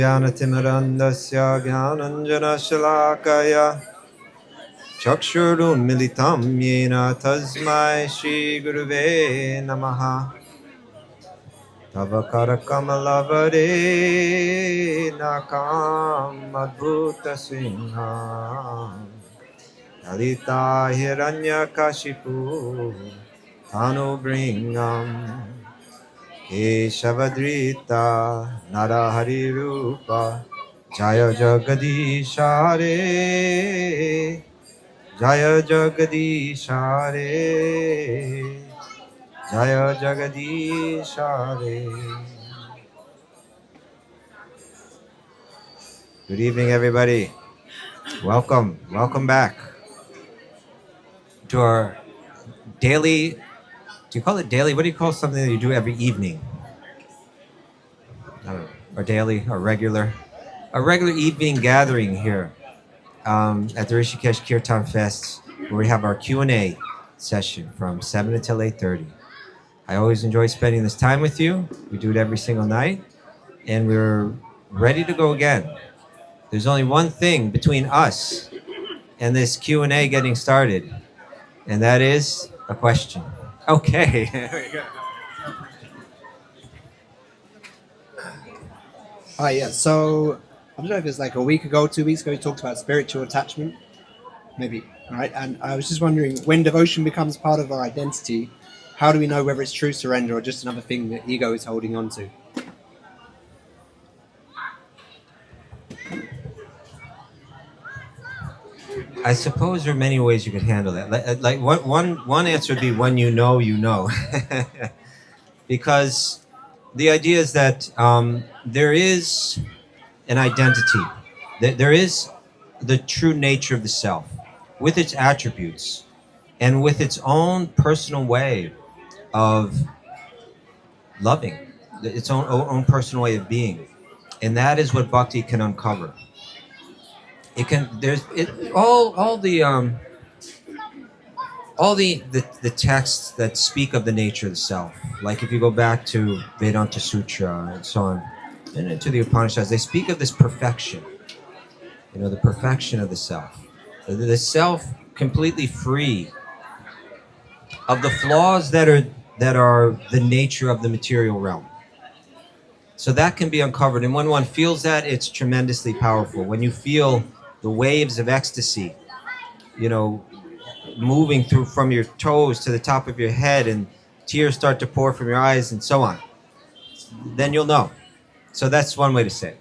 Jnanatimrandasya Jnananjanashalakaya Chakshurunmilitam Yena Tasmai Shri Guruve Namaha Tavakarakamalavare Nakam Adbhuta Singha Lalita Hiranyakashipu Tanubringam Keshavadrita Narahari Rupa Jaya Jagadishare Jaya Jagadishare Jaya Jagadishare. Good evening, everybody. Welcome back to our daily, do you call it daily? What do you call something that you do every evening? I don't know, our regular evening gathering here at the Rishikesh Kirtan Fest, where we have our Q&A session from 7 until 8:30. I always enjoy spending this time with you. We do it every single night, and we're ready to go again. There's only one thing between us and this Q&A getting started, and that is a question. Okay. There we go. Hi, yeah. So I don't know if it's like a week ago, 2 weeks ago, we talked about spiritual attachment, maybe, right? And I was just wondering, when devotion becomes part of our identity, how do we know whether it's true surrender or just another thing that ego is holding on to? I suppose there are many ways you could handle that. Like one answer would be when you know, because the idea is that there is an identity, that there is the true nature of the self, with its attributes, and with its own personal way of loving, its own personal way of being, and that is what bhakti can uncover. It can all the texts that speak of the nature of the self, like if you go back to Vedanta Sutra and so on, and into the Upanishads, they speak of this perfection, the perfection of the self, the self completely free of the flaws that are the nature of the material realm. So that can be uncovered, and when one feels that, it's tremendously powerful. When you feel the waves of ecstasy, moving through from your toes to the top of your head, and tears start to pour from your eyes and so on, then you'll know. So that's one way to say it.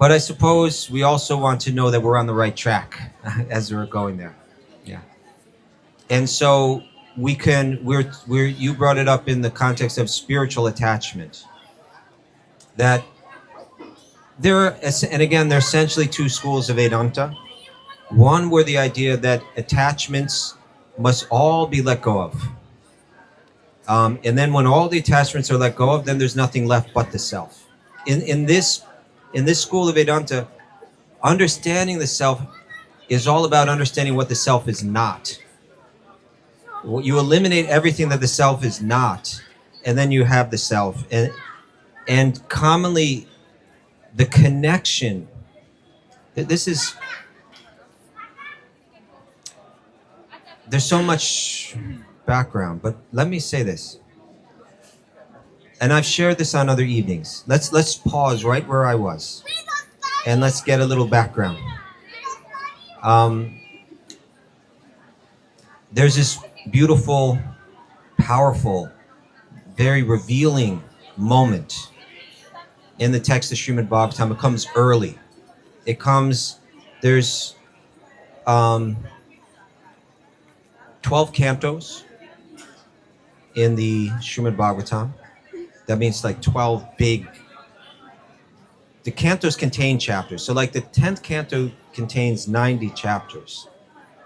But I suppose we also want to know that we're on the right track as we're going there. Yeah. And so you brought it up in the context of spiritual attachment. That there are essentially two schools of Vedanta. One where the idea that attachments must all be let go of. And then when all the attachments are let go of, then there's nothing left but the self. In this school of Vedanta, understanding the self is all about understanding what the self is not. You eliminate everything that the self is not, and then you have the self. And commonly, the connection, there's so much background, but let me say this. And I've shared this on other evenings. Let's pause right where I was, and let's get a little background. There's this beautiful, powerful, very revealing moment in the text of Srimad Bhagavatam. It comes early. There's 12 cantos in the Srimad Bhagavatam. That means like 12 big. The cantos contain chapters. So like the 10th canto contains 90 chapters.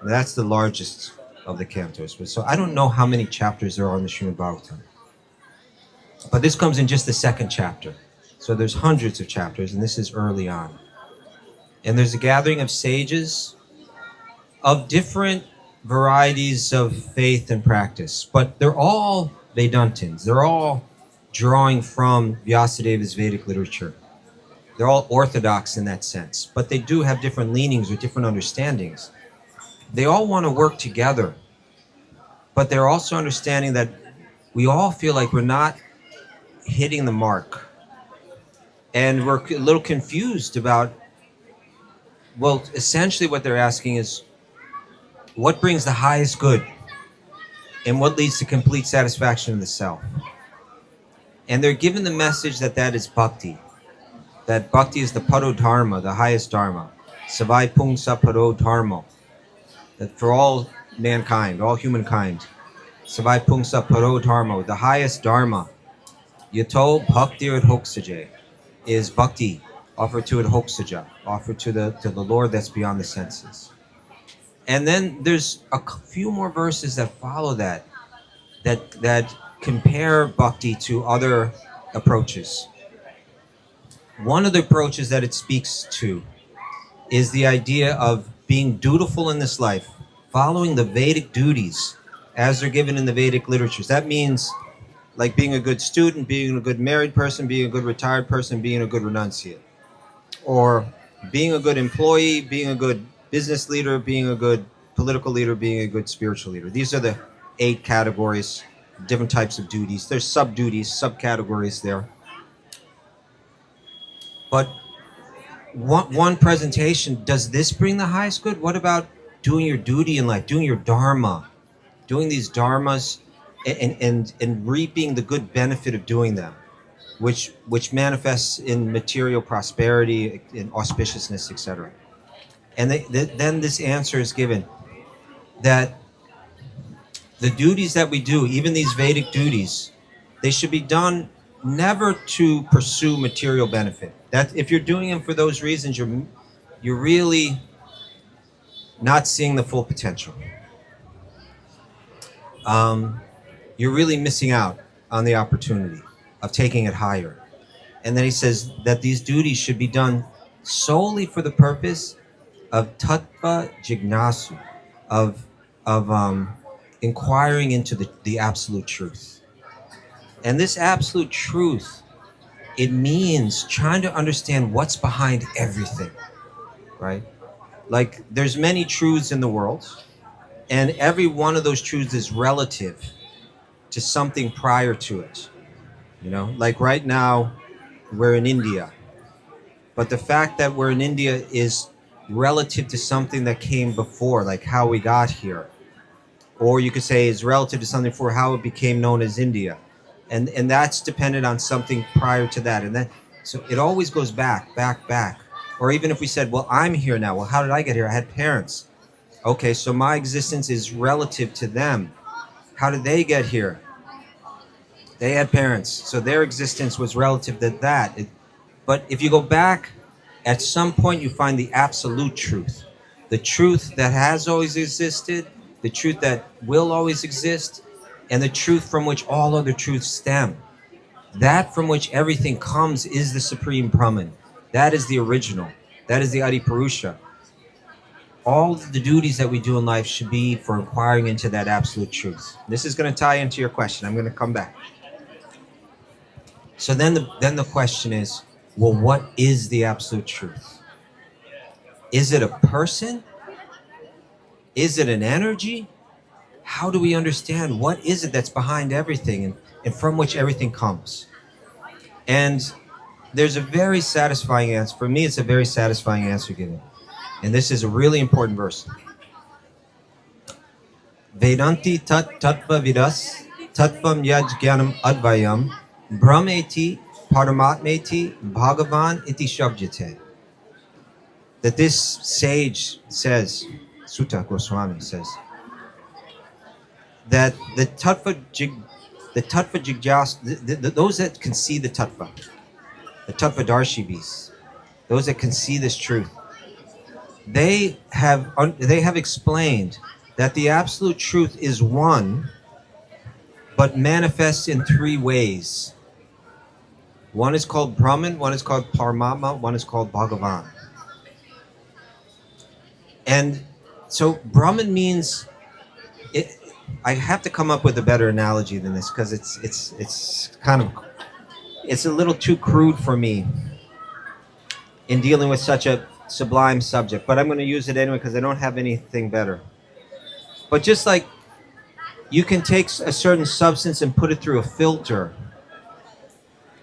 That's the largest of the cantos. So I don't know how many chapters there are in the Srimad Bhagavatam. But this comes in just the second chapter. So there's hundreds of chapters, and this is early on. And there's a gathering of sages of different varieties of faith and practice, but they're all Vedantins. They're all drawing from Vyasadeva's Vedic literature. They're all orthodox in that sense, but they do have different leanings or different understandings. They all want to work together, but they're also understanding that we all feel like we're not hitting the mark. And we're a little confused about, well, essentially what they're asking is what brings the highest good and what leads to complete satisfaction in the self. And they're given the message that that is bhakti. That bhakti is the paro dharma, the highest dharma. Savai pungsa paro dharma. That for all mankind, all humankind, savai pungsa paro dharma, the highest dharma. Yato bhakti adhoksaje is bhakti, offered to adhoksaja, offered to the Lord that's beyond the senses. And then there's a few more verses that follow that compare bhakti to other approaches. One of the approaches that it speaks to is the idea of being dutiful in this life, following the Vedic duties as they're given in the Vedic literatures. That means like being a good student, being a good married person, being a good retired person, being a good renunciate, or being a good employee, being a good business leader, being a good political leader, being a good spiritual leader. These are the 8 categories, different types of duties. There's sub-duties, subcategories there. But one presentation, does this bring the highest good? What about doing your duty in life, doing your dharma, doing these dharmas and reaping the good benefit of doing them, which manifests in material prosperity, in auspiciousness, etc. And then this answer is given that the duties that we do, even these Vedic duties, they should be done never to pursue material benefit. That if you're doing them for those reasons, you're really not seeing the full potential. You're really missing out on the opportunity of taking it higher. And then he says that these duties should be done solely for the purpose of tattva jignasu, of inquiring into the absolute truth. And this absolute truth, it means trying to understand what's behind everything, right? Like there's many truths in the world, and every one of those truths is relative to something prior to it. You know, like right now, we're in India. But the fact that we're in India is relative to something that came before, like how we got here. Or you could say is relative to something for how it became known as India. And that's dependent on something prior to that. And then so it always goes back. Or even if we said, well, I'm here now. Well, how did I get here? I had parents. Okay, so my existence is relative to them. How did they get here? They had parents. So their existence was relative to that. But if you go back, at some point you find the absolute truth. The truth that has always existed, the truth that will always exist, and the truth from which all other truths stem. That from which everything comes is the Supreme Brahman. That is the original. That is the Adi Purusha. All the duties that we do in life should be for inquiring into that absolute truth. This is going to tie into your question. I'm going to come back. So then the question is, well, what is the absolute truth? Is it a person? Is it an energy? How do we understand what is it that's behind everything and from which everything comes? And there's a very satisfying answer. For me, it's a very satisfying answer given. And this is a really important verse. Vedanti tat tattva vidas tattvam yaj jnanam advayam brahmeti paramatmeti bhagavan iti shabjate. That this sage says, Sutta Goswami says, that the tattva jigyas, those that can see the tattva darshibis, those that can see this truth, they have explained that the absolute truth is one, but manifests in 3 ways. One is called Brahman, one is called Paramatma, one is called Bhagavan. And so Brahman means it. I have to come up with a better analogy than this because it's a little too crude for me. in dealing with such a sublime subject, but I'm going to use it anyway because I don't have anything better. But just like you can take a certain substance and put it through a filter,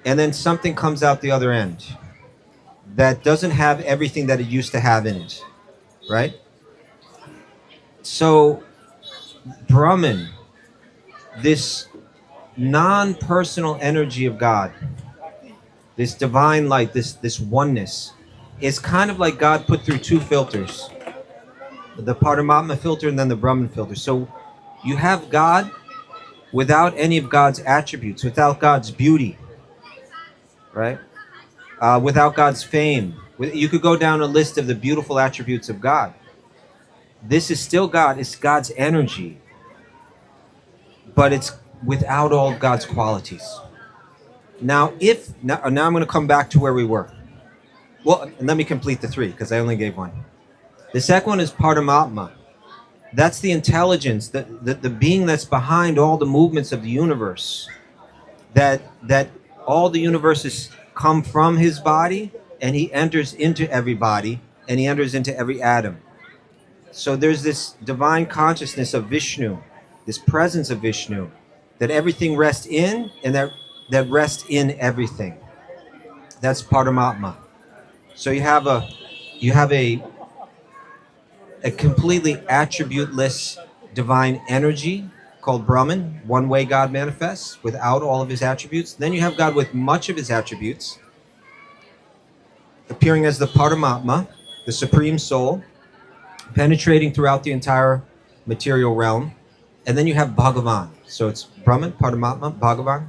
and then something comes out the other end that doesn't have everything that it used to have in it, right? So Brahman, this non-personal energy of God, this divine light, this oneness, is kind of like God put through two filters, the Paramatma filter and then the Brahman filter. So you have God without any of God's attributes, without God's beauty, right? Without God's fame. You could go down a list of the beautiful attributes of God. This is still God. It's God's energy, but it's without all God's qualities. Now I'm going to come back to where we were. Well, let me complete the three because I only gave one. The second one is Paramatma. That's the intelligence, the being that's behind all the movements of the universe. That all the universes come from his body, and he enters into every body, and he enters into every atom. So there's this divine consciousness of Vishnu, this presence of Vishnu, that everything rests in, and that rests in everything. That's Paramatma. So you have a completely attributeless divine energy called Brahman, one way God manifests without all of his attributes. Then you have God with much of his attributes, appearing as the Paramatma, the supreme soul, penetrating throughout the entire material realm. And then you have Bhagavan. So it's Brahman, Paramatma, Bhagavan.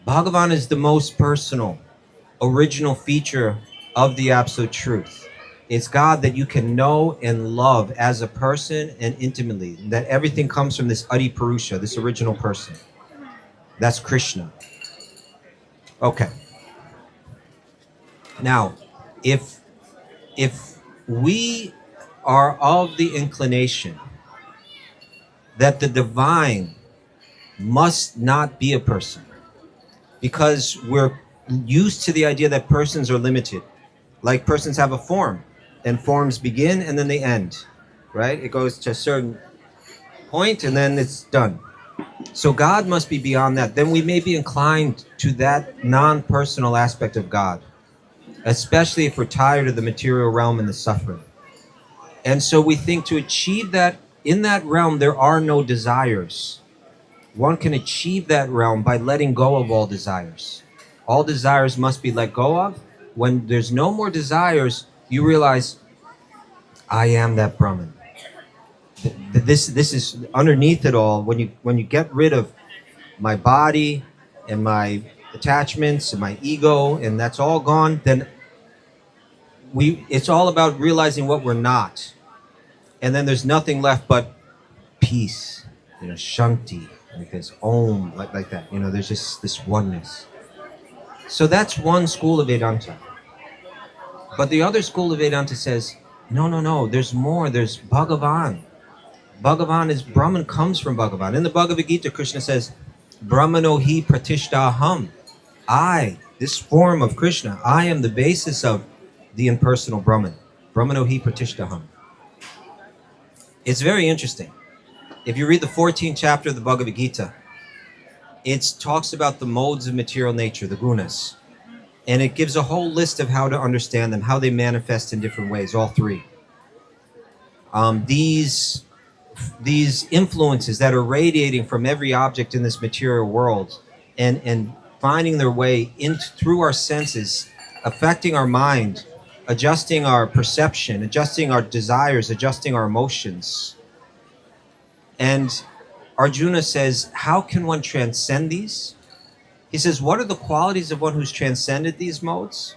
Bhagavan is the most personal, original feature of the absolute truth. It's God that you can know and love as a person and intimately. That everything comes from this Adi Purusha, this original person. That's Krishna. Okay. Now, if we are of the inclination that the divine must not be a person, because we're used to the idea that persons are limited, like persons have a form, and forms begin and then they end, right? It goes to a certain point and then it's done. So God must be beyond that. Then we may be inclined to that non-personal aspect of God, especially if we're tired of the material realm and the suffering. And so we think to achieve that, in that realm, there are no desires. One can achieve that realm by letting go of all desires. All desires must be let go of. When there's no more desires, you realize, I am that Brahman. This is underneath it all. When you get rid of my body and my attachments and my ego, and that's all gone, then it's all about realizing what we're not. And then there's nothing left but peace, shanti, like this om, like that. There's just this oneness. So that's one school of Vedanta. But the other school of Vedanta says, no, there's more. There's Bhagavan. Bhagavan is, Brahman comes from Bhagavan. In the Bhagavad Gita, Krishna says, Brahmano hi pratishtaham. This form of Krishna, I am the basis of the impersonal Brahman. Brahmano hi pratishtaham. It's very interesting. If you read the 14th chapter of the Bhagavad Gita, it talks about the modes of material nature, the gunas. And it gives a whole list of how to understand them, how they manifest in different ways, all three. These influences that are radiating from every object in this material world and finding their way through our senses, affecting our mind, adjusting our perception, adjusting our desires, adjusting our emotions. And Arjuna says, how can one transcend these? He says, what are the qualities of one who's transcended these modes?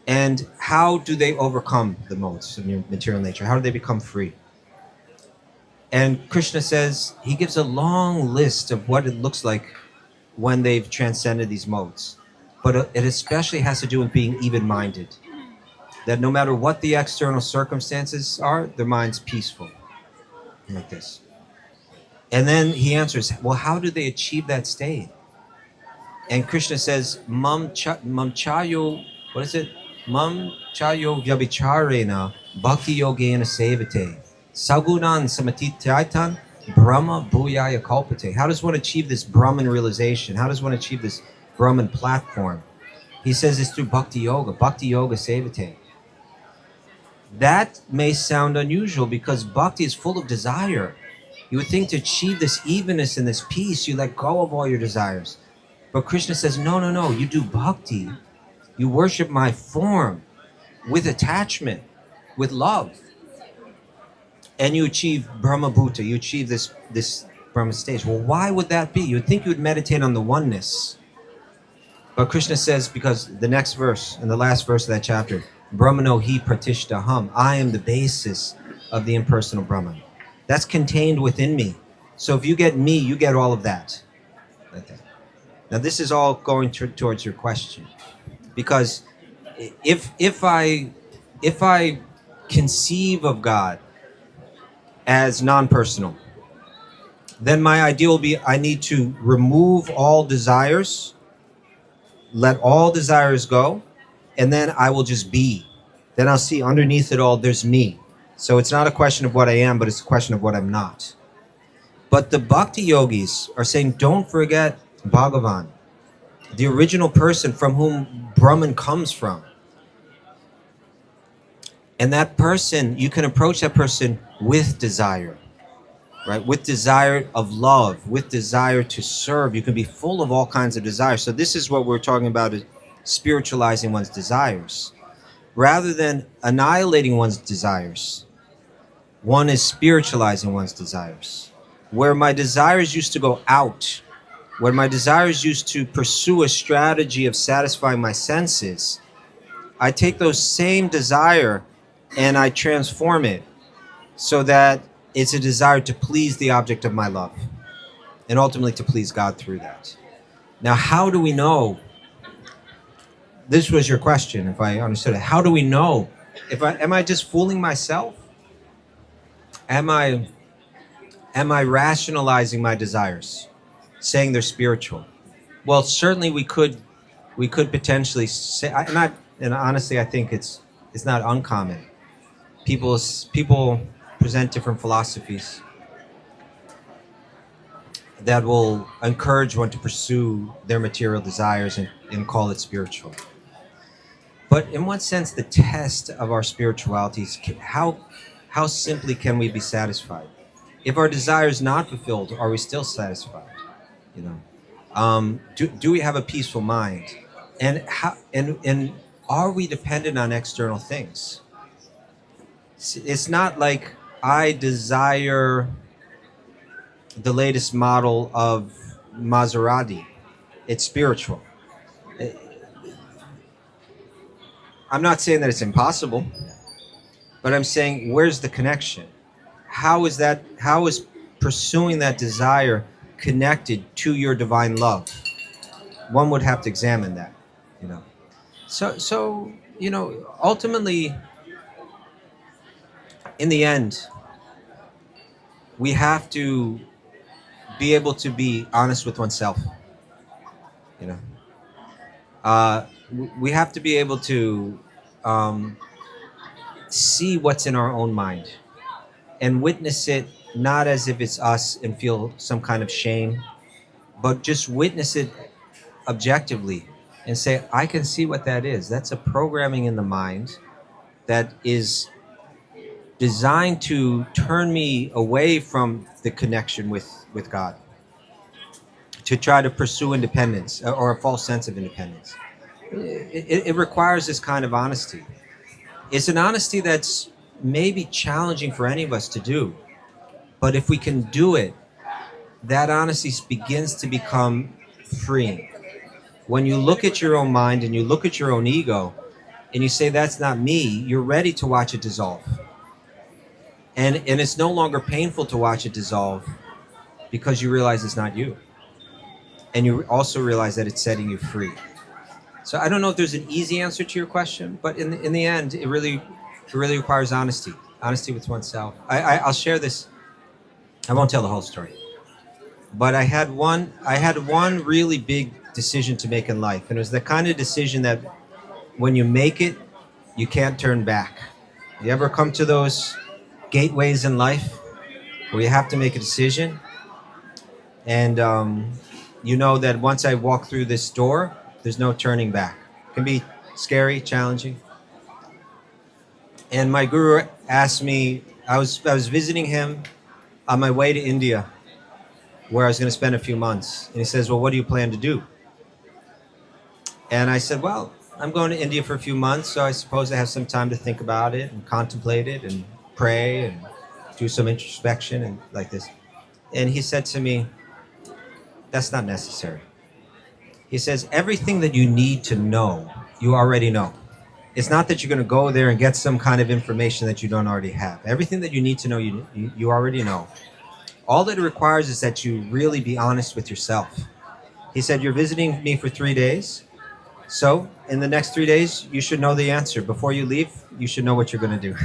And how do they overcome the modes of your material nature? How do they become free? And Krishna says, he gives a long list of what it looks like when they've transcended these modes. But it especially has to do with being even-minded. That no matter what the external circumstances are, their mind's peaceful. Like this. And then he answers, well, how do they achieve that state? And Krishna says, Mam chayo what is it? Mam chayo vyabhicharena bhakti yogena sevate sagunan samatitaitan brahma bhuyaya kalpate. How does one achieve this Brahman realization? How does one achieve this Brahman platform? He says it's through bhakti yoga sevate. That may sound unusual because bhakti is full of desire. You would think to achieve this evenness and this peace, you let go of all your desires. But Krishna says, no, you do bhakti. You worship my form with attachment, with love. And you achieve Brahma Bhuta, you achieve this Brahma stage. Well, why would that be? You would think you would meditate on the oneness. But Krishna says, because the next verse, and the last verse of that chapter, Brahmano hi pratishtaham, I am the basis of the impersonal Brahman. That's contained within me. So if you get me, you get all of that. Now this is all going towards your question, because if I conceive of God as non-personal, then my ideal will be I need to remove all desires, let all desires go, and then I will just be. Then I'll see underneath it all, there's me. So it's not a question of what I am, but it's a question of what I'm not. But the bhakti yogis are saying, don't forget Bhagavan, the original person from whom Brahman comes from. And that person, you can approach that person with desire, right? With desire of love, with desire to serve. You can be full of all kinds of desires. So this is what we're talking about, is spiritualizing one's desires. Rather than annihilating one's desires, one is spiritualizing one's desires. Where my desires used to go out, where my desires used to pursue a strategy of satisfying my senses, I take those same desire and I transform it so that it's a desire to please the object of my love and ultimately to please God through that. Now, how do we know? This was your question, if I understood it. How do we know? Am I just fooling myself? Am I rationalizing my desires, saying they're spiritual? Well, certainly we could potentially say, and honestly, I think it's not uncommon. People present different philosophies that will encourage one to pursue their material desires and call it spiritual. But in what sense, the test of our spirituality is how simply can we be satisfied? If our desire is not fulfilled, are we still satisfied? Do we have a peaceful mind? And are we dependent on external things? It's not like I desire the latest model of Maserati. It's spiritual. I'm not saying that it's impossible, but I'm saying, where's the connection? How is pursuing that desire connected to your divine love? One would have to examine that, So ultimately, in the end, we have to be able to be honest with oneself. We have to be able to see what's in our own mind and witness it, not as if it's us and feel some kind of shame, but just witness it objectively and say, I can see what that is. That's a programming in the mind that is designed to turn me away from the connection with God, to try to pursue independence or a false sense of independence. It requires this kind of honesty. It's an honesty that's maybe challenging for any of us to do, but if we can do it, that honesty begins to become freeing. When you look at your own mind and you look at your own ego and you say, that's not me, you're ready to watch it dissolve. And it's no longer painful to watch it dissolve because you realize it's not you. And you also realize that it's setting you free. So I don't know if there's an easy answer to your question, but in the end, it really requires honesty with oneself. I'll share this. I won't tell the whole story, but I had one really big decision to make in life, and it was the kind of decision that when you make it, you can't turn back. You ever come to those gateways in life where you have to make a decision? And you know that once I walk through this door, there's no turning back. It can be scary, challenging. And my guru asked me, I was visiting him on my way to India, where I was going to spend a few months. And he says, well, what do you plan to do? And I said, well, I'm going to India for a few months, so I suppose I have some time to think about it and contemplate it and pray and do some introspection and like this. And he said to me, that's not necessary. He says, everything that you need to know, you already know. It's not that you're going to go there and get some kind of information that you don't already have. Everything that you need to know, you already know. All that it requires is that you really be honest with yourself. He said, you're visiting me for 3 days. So in the next 3 days, you should know the answer. Before you leave, you should know what you're going to do.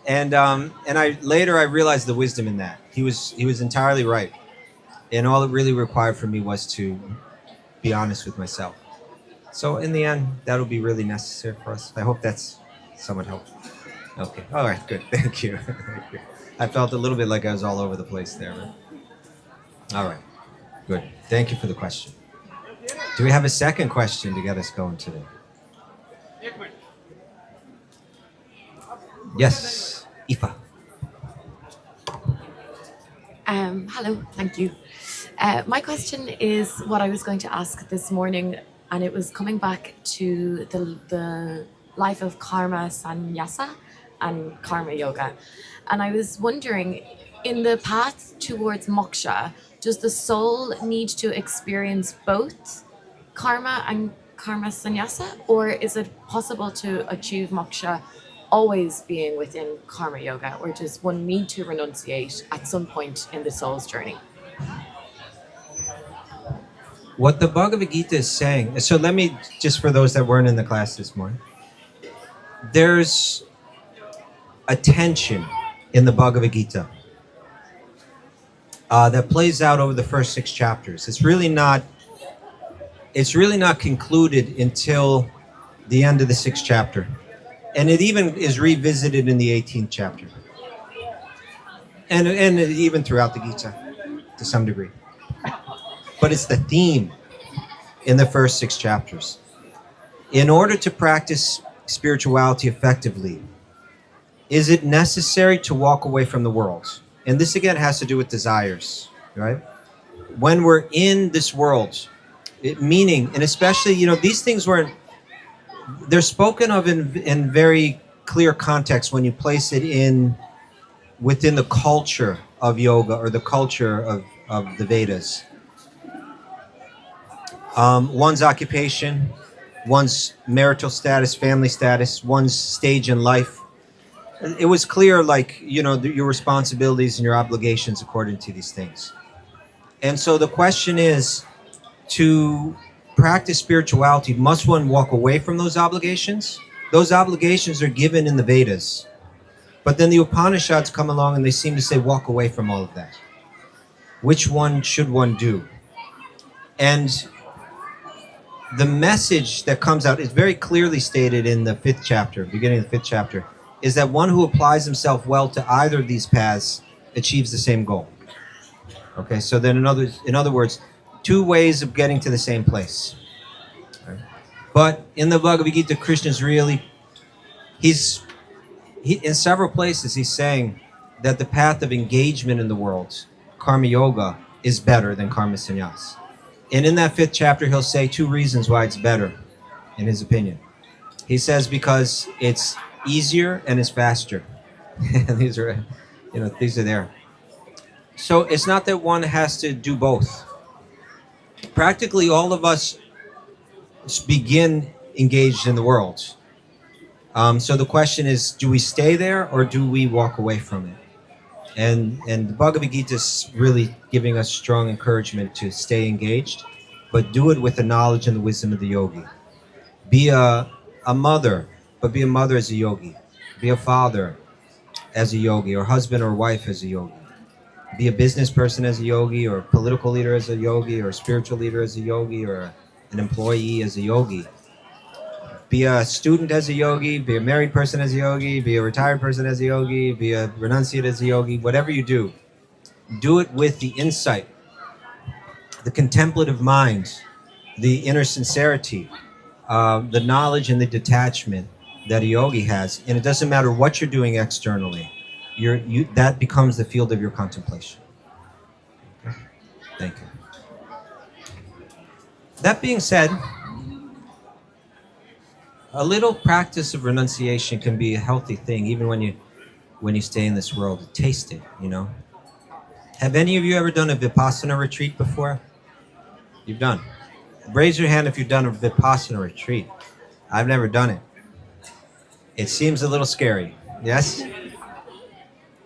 And I later I realized the wisdom in that. He was entirely right. And all it really required for me was to be honest with myself. So in the end, that'll be really necessary for us. I hope that's somewhat helpful. Okay. All right. Good. Thank you. Thank you. I felt a little bit like I was all over the place there. All right. Good. Thank you for the question. Do we have a second question to get us going today? Yes. Ifa. Hello, thank you. My question is what I was going to ask this morning, and it was coming back to the life of karma-sannyāsa and karma yoga. And I was wondering, in the path towards moksha, does the soul need to experience both karma and karma-sannyāsa, or is it possible to achieve moksha always being within karma yoga, or does one need to renunciate at some point in the soul's journey? What the Bhagavad Gita is saying, so let me, just for those that weren't in the class this morning, there's a tension in the Bhagavad Gita that plays out over the first 6 chapters. It's really not concluded until the end of the 6th chapter. And it even is revisited in the 18th chapter. And even throughout the Gita, to some degree. But it's the theme in the first 6 chapters. In order to practice spirituality effectively, is it necessary to walk away from the world? And this again has to do with desires, right? When we're in this world, meaning, and especially, these things they're spoken of in very clear context when you place it within the culture of yoga or the culture of the Vedas. One's occupation, one's marital status, family status, one's stage in life. It was clear, your responsibilities and your obligations according to these things. And so the question is, to practice spirituality, must one walk away from those obligations? Those obligations are given in the Vedas. But then the Upanishads come along and they seem to say, walk away from all of that. Which one should one do? And the message that comes out is very clearly stated in the 5th chapter, beginning of the 5th chapter, is that one who applies himself well to either of these paths achieves the same goal. Okay, so then in other words, 2 ways of getting to the same place. Right? But in the Bhagavad Gita, Krishna's really, he in several places he's saying that the path of engagement in the world, karma yoga, is better than karma-sannyāsa. And in that 5th chapter, he'll say 2 reasons why it's better, in his opinion. He says because it's easier and it's faster. These are there. So it's not that one has to do both. Practically all of us begin engaged in the world. So the question is, do we stay there or do we walk away from it? And the Bhagavad Gita is really giving us strong encouragement to stay engaged, but do it with the knowledge and the wisdom of the yogi. Be a mother, but be a mother as a yogi. Be a father as a yogi, or husband or wife as a yogi. Be a business person as a yogi, or a political leader as a yogi, or a spiritual leader as a yogi, or an employee as a yogi. Be a student as a yogi, be a married person as a yogi, be a retired person as a yogi, be a renunciate as a yogi, whatever you do it with the insight, the contemplative mind, the inner sincerity, the knowledge and the detachment that a yogi has. And it doesn't matter what you're doing externally, that becomes the field of your contemplation. Okay. Thank you. That being said, a little practice of renunciation can be a healthy thing, even when you stay in this world. Taste it, you know. Have any of you ever done a Vipassana retreat before? You've done. Raise your hand if you've done a Vipassana retreat. I've never done it. It seems a little scary. Yes?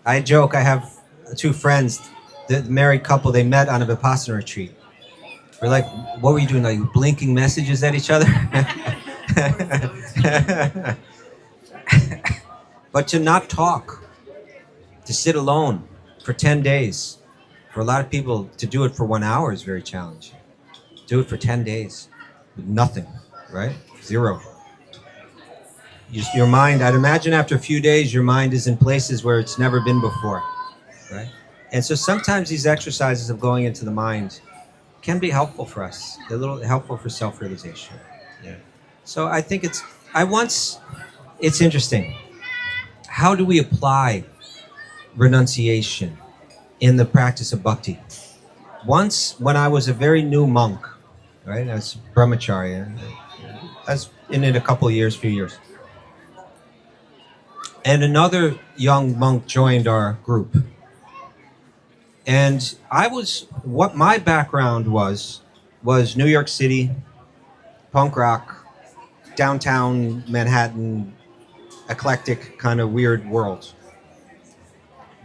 I joke, I have two friends, the married couple, they met on a Vipassana retreat. We're like, what were you doing? Like blinking messages at each other? But to not talk, to sit alone for 10 days, for a lot of people, to do it for 1 hour is very challenging. Do it for 10 days with nothing, right? Zero. Your mind, I'd imagine after a few days, your mind is in places where it's never been before, right? And so sometimes these exercises of going into the mind can be helpful for us, a little helpful for self-realization. Yeah. So I think it's interesting. How do we apply renunciation in the practice of bhakti? Once, when I was a very new monk, right, as brahmacharya, I was in it a few years. And another young monk joined our group. And what my background was New York City, punk rock, downtown Manhattan, eclectic kind of weird world.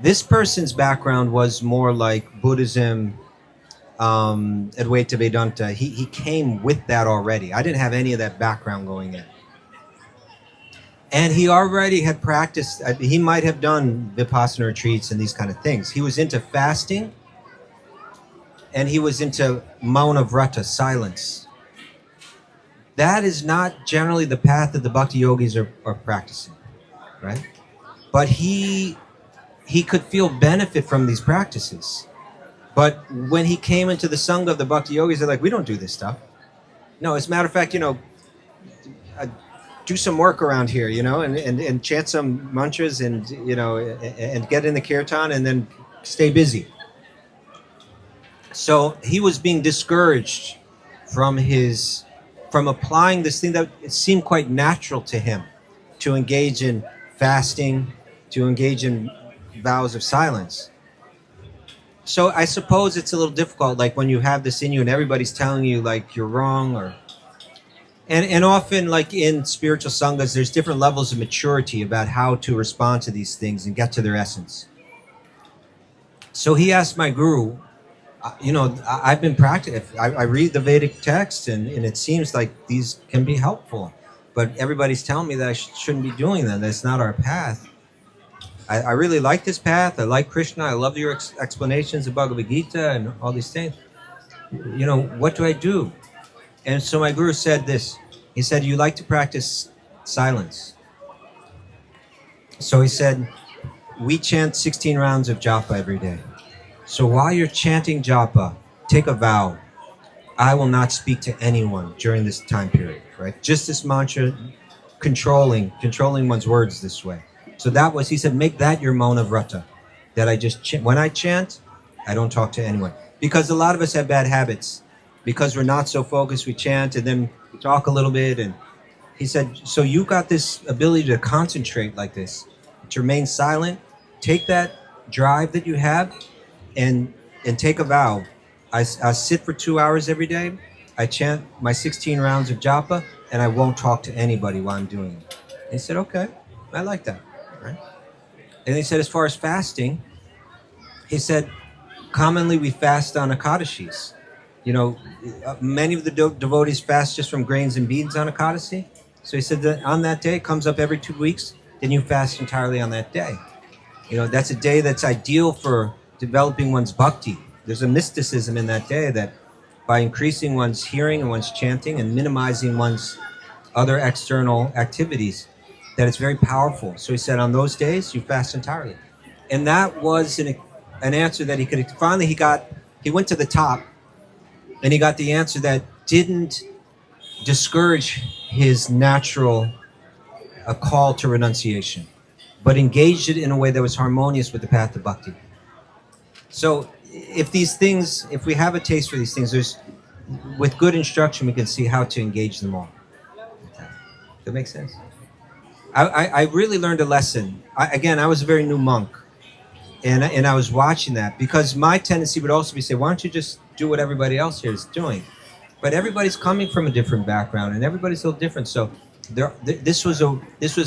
This person's background was more like Buddhism, Advaita Vedanta. He came with that already. I didn't have any of that background going in. And he already had practiced, he might have done Vipassana retreats and these kind of things. He was into fasting, and he was into mauna vrata, silence. That is not generally the path that the bhakti yogis are practicing, right? But he could feel benefit from these practices. But when he came into the sangha of the bhakti yogis, they're like, we don't do this stuff. No, as a matter of fact, do some work around here, and chant some mantras and, and get in the kirtan and then stay busy. So he was being discouraged from applying this thing that it seemed quite natural to him, to engage in fasting, to engage in vows of silence. So I suppose it's a little difficult, like when you have this in you and everybody's telling you like you're wrong, and often like in spiritual sanghas, there's different levels of maturity about how to respond to these things and get to their essence. So he asked my guru, I've been practicing, I read the Vedic text and it seems like these can be helpful, but everybody's telling me that I shouldn't be doing them. That's not our path. I really like this path. I like Krishna. I love your explanations of Bhagavad Gita and all these things. What do I do? And so my guru said this. He said, you like to practice silence. So he said, we chant 16 rounds of japa every day. So while you're chanting japa, take a vow. I will not speak to anyone during this time period, right? Just this mantra, controlling one's words this way. So he said, make that your mauna vrata. That I just when I chant, I don't talk to anyone. Because a lot of us have bad habits. Because we're not so focused, we chant and then we talk a little bit. And he said, so you got this ability to concentrate like this, to remain silent. Take that drive that you have and take a vow. I sit for 2 hours every day. I chant my 16 rounds of japa and I won't talk to anybody while I'm doing it. And he said, okay, I like that. Right? And he said, as far as fasting, he said, commonly we fast on Ekadashis. Many of the devotees fast just from grains and beans on Ekadasi. So he said that on that day, it comes up every 2 weeks, then you fast entirely on that day. That's a day that's ideal for developing one's bhakti. There's a mysticism in that day that by increasing one's hearing and one's chanting and minimizing one's other external activities, that it's very powerful. So he said, on those days, you fast entirely. And that was an answer that he could, finally he went to the top, and he got the answer that didn't discourage his natural call to renunciation, but engaged it in a way that was harmonious with the path to bhakti. So if we have a taste for these things, with good instruction, we can see how to engage them all. That makes sense? I really learned a lesson. I was a very new monk, and I was watching that, because my tendency would also be say, why don't you just do what everybody else here is doing? But everybody's coming from a different background, and everybody's a little different. So this was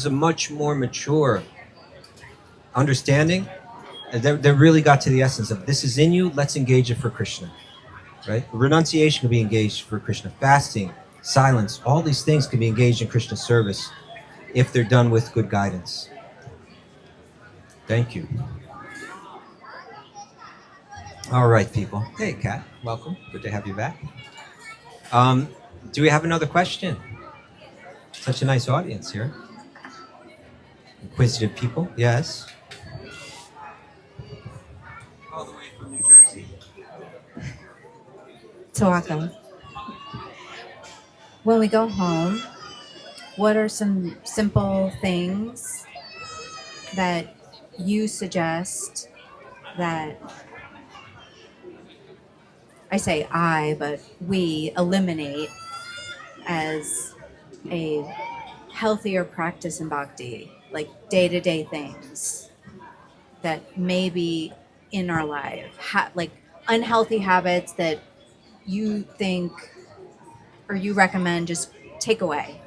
a much more mature understanding. They really got to the essence of, this is in you, let's engage it for Krishna, right? Renunciation can be engaged for Krishna. Fasting, silence, all these things can be engaged in Krishna's service if they're done with good guidance. Thank you. All right, people. Hey, Kat, welcome. Good to have you back. Do we have another question? Such a nice audience here. Inquisitive people, yes. All the way from New Jersey. Tawaka. When we go home, what are some simple things that you suggest that but we eliminate as a healthier practice in bhakti, like day-to-day things that maybe in our life, like unhealthy habits that you think or you recommend just take away?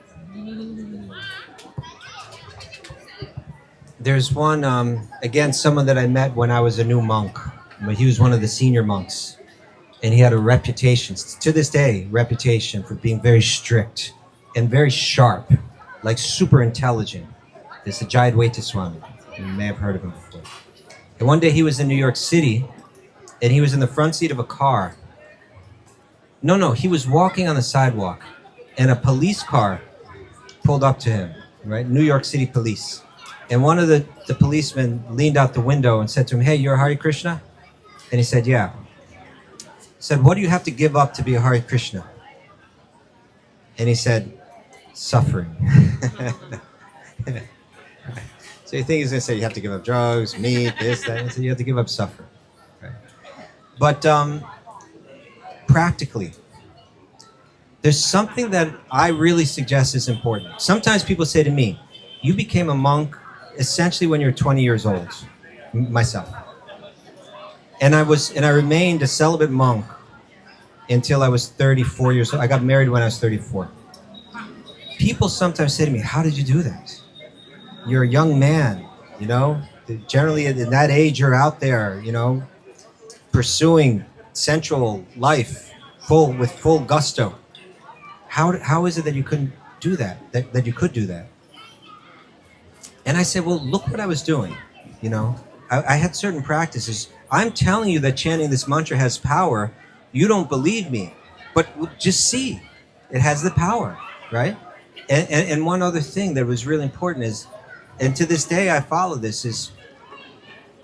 There's one, again, someone that I met when I was a new monk, but he was one of the senior monks, and he had a reputation, to this day, for being very strict and very sharp, like super intelligent. This is Jayadvaita Swami. You may have heard of him before. And one day he was in New York City, and he was in the front seat of a car. No, he was walking on the sidewalk, and a police car pulled up to him, right? New York City police. And one of the policemen leaned out the window and said to him, hey, you're a Hare Krishna? And he said, yeah. He said, what do you have to give up to be a Hare Krishna? And he said, suffering. So you think he's going to say you have to give up drugs, meat, this, that. And so you have to give up suffering. Right? But practically, there's something that I really suggest is important. Sometimes people say to me, you became a monk essentially when you're 20 years old, myself. And I remained a celibate monk until I was 34 years old. I got married when I was 34. People sometimes say to me, how did you do that? You're a young man, you know? Generally at that age, you're out there, you know, pursuing sensual life with full gusto. How is it that you couldn't do that, that you could do that? And I said, well, look what I was doing, you know? I had certain practices. I'm telling you that chanting this mantra has power. You don't believe me, but just see, it has the power, right? And one other thing that was really important is, and to this day I follow this, is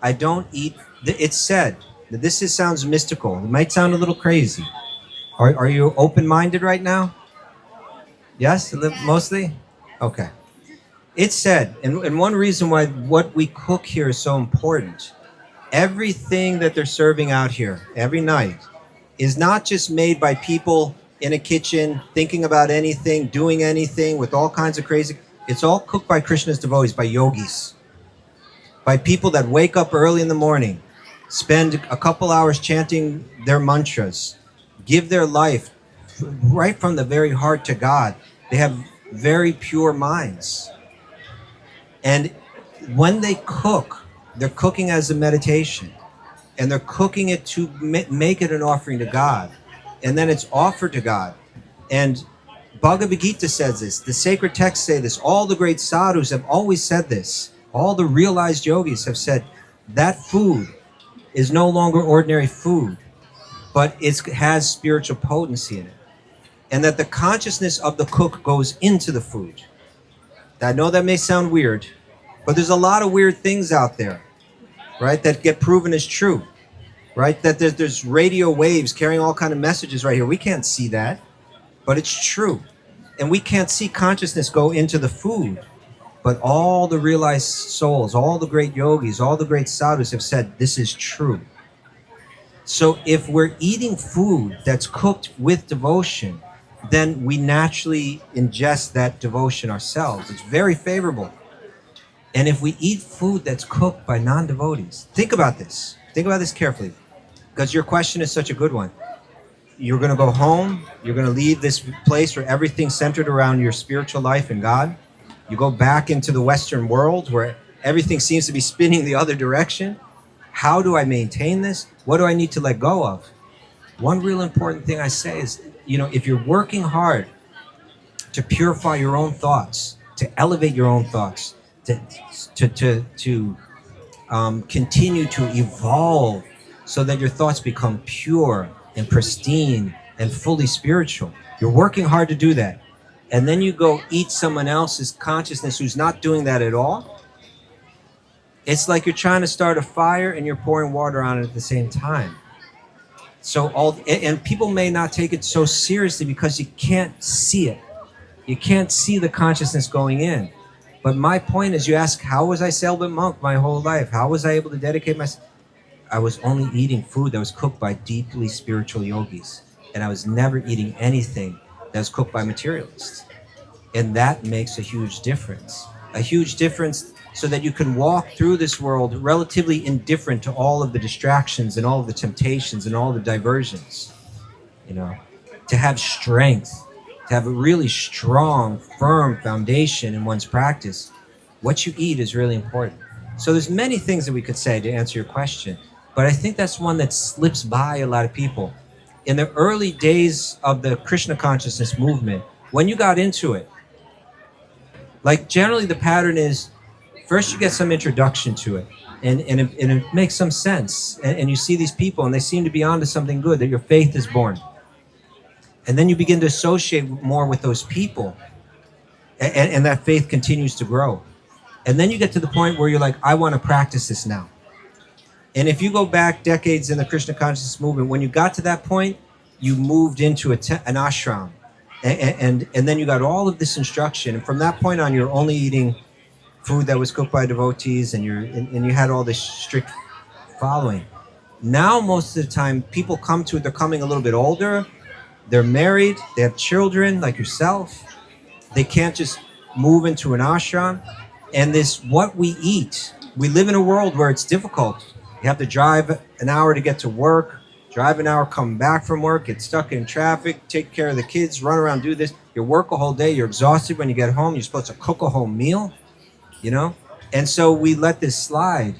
I don't eat, it's said, that sounds mystical. It might sound a little crazy. Are you open-minded right now? Yes, mostly? Okay. It's said, and one reason why what we cook here is so important, everything that they're serving out here every night is not just made by people in a kitchen thinking about anything, doing anything with all kinds of crazy. It's all cooked by Krishna's devotees, by yogis, by people that wake up early in the morning, spend a couple hours chanting their mantras, give their life right from the very heart to God. They have very pure minds. And when they cook, they're cooking as a meditation, and they're cooking it to make it an offering to God. And then it's offered to God. And Bhagavad Gita says this, the sacred texts say this, all the great sadhus have always said this, all the realized yogis have said that food is no longer ordinary food, but it has spiritual potency in it. and that the consciousness of the cook goes into the food. I know that may sound weird, but there's a lot of weird things out there, right, that get proven as true, right? That there's radio waves carrying all kind of messages right here. We can't see that, but it's true. And we can't see consciousness go into the food. But all the realized souls, all the great yogis, all the great sadhus have said this is true. So if we're eating food that's cooked with devotion, then we naturally ingest that devotion ourselves. It's very favorable. And if we eat food that's cooked by non-devotees, think about this. Think about this carefully, because your question is such a good one. You're going to go home. You're going to leave this place where everything's centered around your spiritual life and God. You go back into the Western world where everything seems to be spinning the other direction. How do I maintain this? What do I need to let go of? One real important thing I say is, if you're working hard to purify your own thoughts, to elevate your own thoughts, to continue to evolve so that your thoughts become pure and pristine and fully spiritual. You're working hard to do that. And then you go eat someone else's consciousness who's not doing that at all. It's like you're trying to start a fire and you're pouring water on it at the same time. And people may not take it so seriously because you can't see it. You can't see the consciousness going in. But my point is, you ask, how was I celibate monk my whole life? How was I able to dedicate myself? I was only eating food that was cooked by deeply spiritual yogis. And I was never eating anything that was cooked by materialists. And that makes a huge difference. A huge difference so that you can walk through this world relatively indifferent to all of the distractions and all of the temptations and all the diversions. To have strength, to have a really strong, firm foundation in one's practice. What you eat is really important. So there's many things that we could say to answer your question, but I think that's one that slips by a lot of people. In the early days of the Krishna consciousness movement, when you got into it, like generally the pattern is, first you get some introduction to it, and it makes some sense, and you see these people and they seem to be onto something good, that your faith is born. And then you begin to associate more with those people, and that faith continues to grow. And then you get to the point where you're like, I want to practice this now. And if you go back decades in the Krishna consciousness movement, when you got to that point, you moved into an ashram. And then you got all of this instruction. And from that point on, you're only eating food that was cooked by devotees, and you had all this strict following. Now, most of the time, people come to it, they're coming a little bit older, they're married, they have children like yourself. They can't just move into an ashram. And what we eat, we live in a world where it's difficult. You have to drive an hour to get to work, drive an hour, come back from work, get stuck in traffic, take care of the kids, run around, do this. You work a whole day, you're exhausted when you get home, you're supposed to cook a whole meal, And so we let this slide,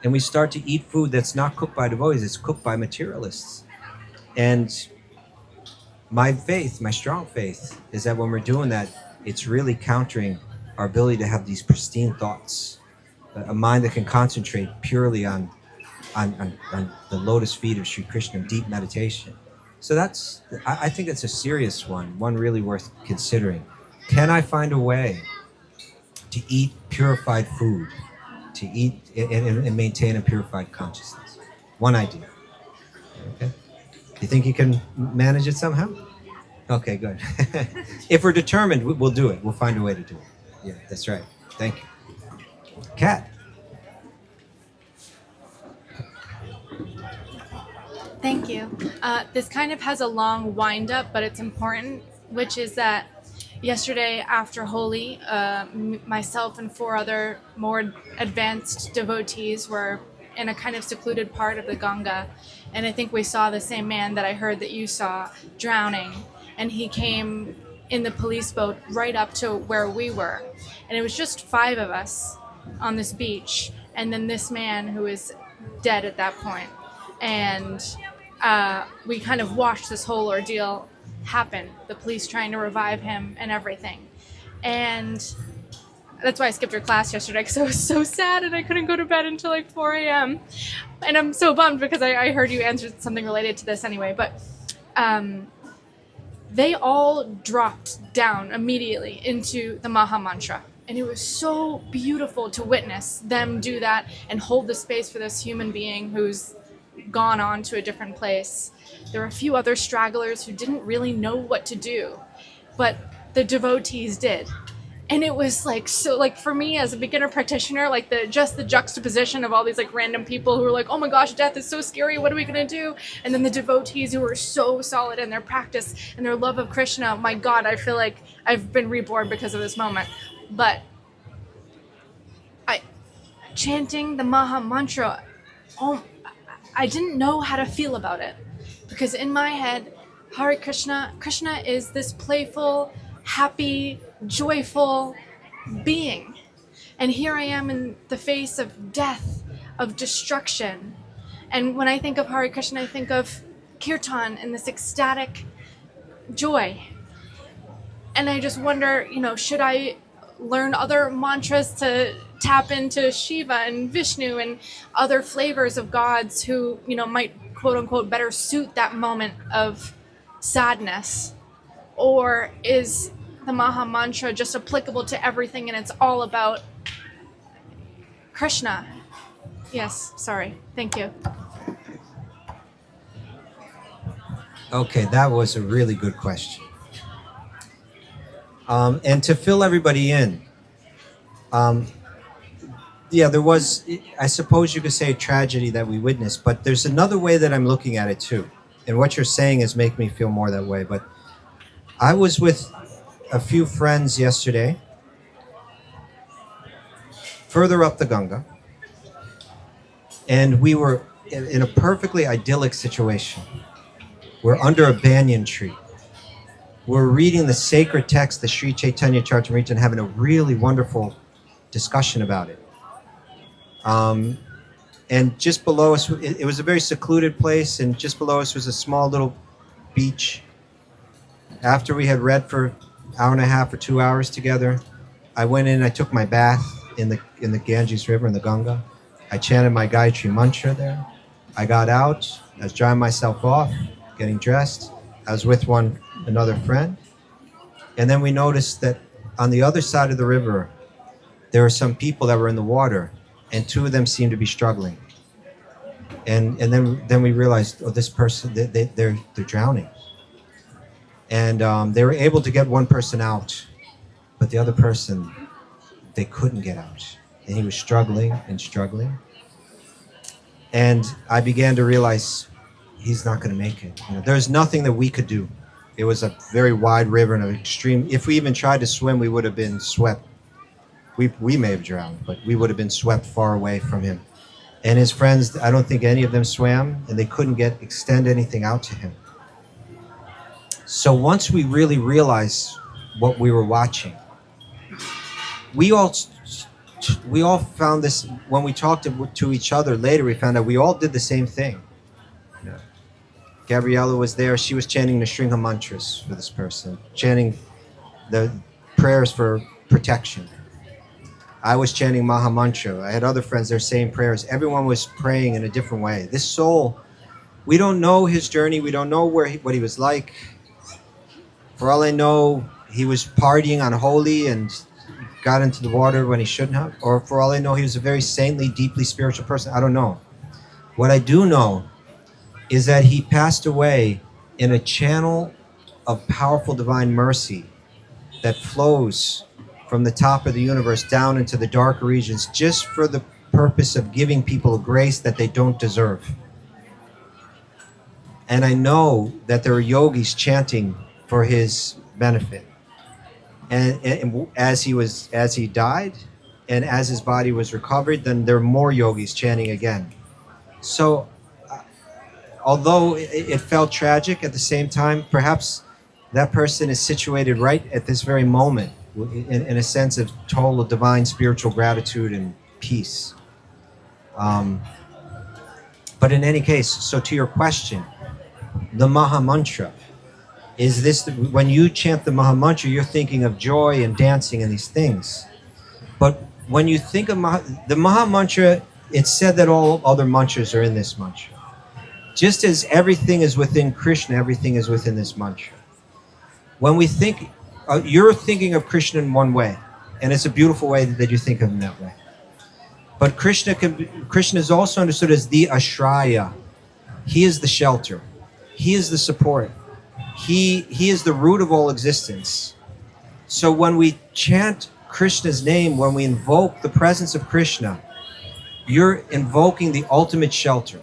and we start to eat food that's not cooked by devotees, it's cooked by materialists. And my strong faith, is that when we're doing that, it's really countering our ability to have these pristine thoughts, a mind that can concentrate purely on the lotus feet of Sri Krishna, deep meditation. So I think that's a serious one really worth considering. Can I find a way to eat purified food, to eat and maintain a purified consciousness? One idea. Okay. You think you can manage it somehow? Okay, good. If we're determined, we'll do it. We'll find a way to do it. Yeah, that's right. Thank you. Kat. Thank you. This kind of has a long wind up, but it's important, which is that yesterday after Holi, myself and 4 other more advanced devotees were in a kind of secluded part of the Ganga. And I think we saw the same man that I heard that you saw drowning. And he came in the police boat right up to where we were. And it was just 5 of us on this beach. And then this man who was dead at that point. And we kind of watched this whole ordeal happen. The police trying to revive him and everything. And that's why I skipped your class yesterday, because I was so sad and I couldn't go to bed until like 4 a.m. And I'm so bummed because I heard you answered something related to this anyway. But they all dropped down immediately into the Maha Mantra. And it was so beautiful to witness them do that and hold the space for this human being who's gone on to a different place. There were a few other stragglers who didn't really know what to do, but the devotees did. And it was like, so like for me as a beginner practitioner, like the juxtaposition of all these like random people who are like, oh my gosh, death is so scary, what are we gonna do? And then the devotees who were so solid in their practice and their love of Krishna. My God, I feel like I've been reborn because of this moment. But chanting the Maha Mantra, I didn't know how to feel about it, because in my head, Hare Krishna, Krishna is this playful, happy, joyful being. And here I am in the face of death, of destruction. And when I think of Hare Krishna, I think of Kirtan and this ecstatic joy. And I just wonder, should I learn other mantras to tap into Shiva and Vishnu and other flavors of gods who, might quote unquote better suit that moment of sadness? Or is the Maha Mantra just applicable to everything and it's all about Krishna? Yes, sorry. Thank you. Okay, that was a really good question. And to fill everybody in, there was, I suppose you could say, a tragedy that we witnessed, but there's another way that I'm looking at it too. And what you're saying is making me feel more that way. But I was with a few friends yesterday, further up the Ganga, and we were in a perfectly idyllic situation. We're under a banyan tree. We're reading the sacred text, the Sri Chaitanya Charitamrita, and having a really wonderful discussion about it. And just below us, it was a very secluded place, and just below us was a small little beach. After we had read for an hour and a half or 2 hours together, I went in, I took my bath in the Ganges River, in the Ganga. I chanted my Gayatri mantra there. I got out, I was drying myself off, getting dressed. I was with another friend. And then we noticed that on the other side of the river, there were some people that were in the water, and two of them seemed to be struggling. And then we realized, oh, this person, they're drowning. And they were able to get one person out, but the other person, they couldn't get out. And he was struggling and struggling. And I began to realize he's not going to make it. There's nothing that we could do. It was a very wide river and an extreme. If we even tried to swim, we would have been swept. We may have drowned, but we would have been swept far away from him. And his friends, I don't think any of them swam, and they couldn't extend anything out to him. So once we really realized what we were watching, we all found this, when we talked to each other later, we found out we all did the same thing. Gabriella was there. She was chanting the Shringa mantras for this person, chanting the prayers for protection. I was chanting Maha Mantra. I had other friends there saying prayers. Everyone was praying in a different way. This soul, we don't know his journey. We don't know what he was like. For all I know, he was partying on Holi and got into the water when he shouldn't have. Or for all I know, he was a very saintly, deeply spiritual person. I don't know. What I do know is that he passed away in a channel of powerful divine mercy that flows from the top of the universe down into the darker regions, just for the purpose of giving people a grace that they don't deserve. And I know that there are yogis chanting for his benefit. And as he died, and as his body was recovered, then there are more yogis chanting again. So, although it felt tragic, at the same time, perhaps that person is situated right at this very moment in a sense of total divine spiritual gratitude and peace. But in any case, so to your question, the Maha Mantra, is this, when you chant the Maha Mantra, you're thinking of joy and dancing and these things. But when you think of the Maha Mantra, it's said that all other mantras are in this mantra. Just as everything is within Krishna, everything is within this mantra. when we think, you're thinking of Krishna in one way, and it's a beautiful way that you think of him that way. But Krishna is also understood as the Ashraya. He is the shelter. He is the support. He is the root of all existence. So when we chant Krishna's name, when we invoke the presence of Krishna, you're invoking the ultimate shelter.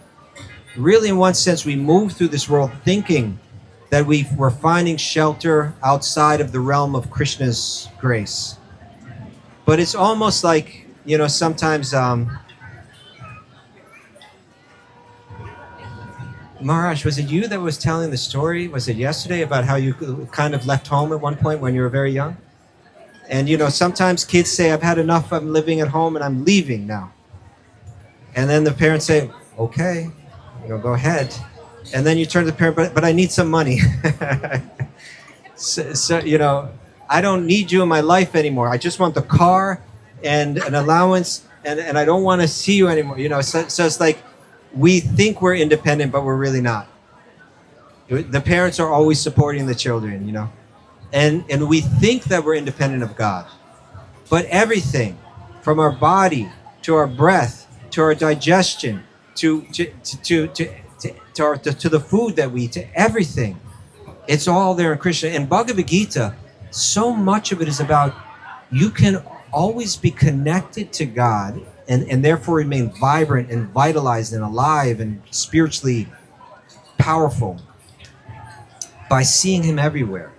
Really, in one sense, we move through this world thinking that we're finding shelter outside of the realm of Krishna's grace. But it's almost like, sometimes Maharaj, was it you that was telling the story? Was it yesterday about how you kind of left home at one point when you were very young? And, sometimes kids say, I've had enough, I'm living at home and I'm leaving now. And then the parents say, okay, go ahead. And then you turn to the parent, but I need some money. so, I don't need you in my life anymore. I just want the car and an allowance, and I don't want to see you anymore. So it's like, we think we're independent, but we're really not. The parents are always supporting the children, and we think that we're independent of God. But everything, from our body to our breath to our digestion to the food that we eat, to everything, it's all there in Krishna. In Bhagavad Gita, so much of it is about you can always be connected to God and therefore remain vibrant and vitalized and alive and spiritually powerful by seeing him everywhere.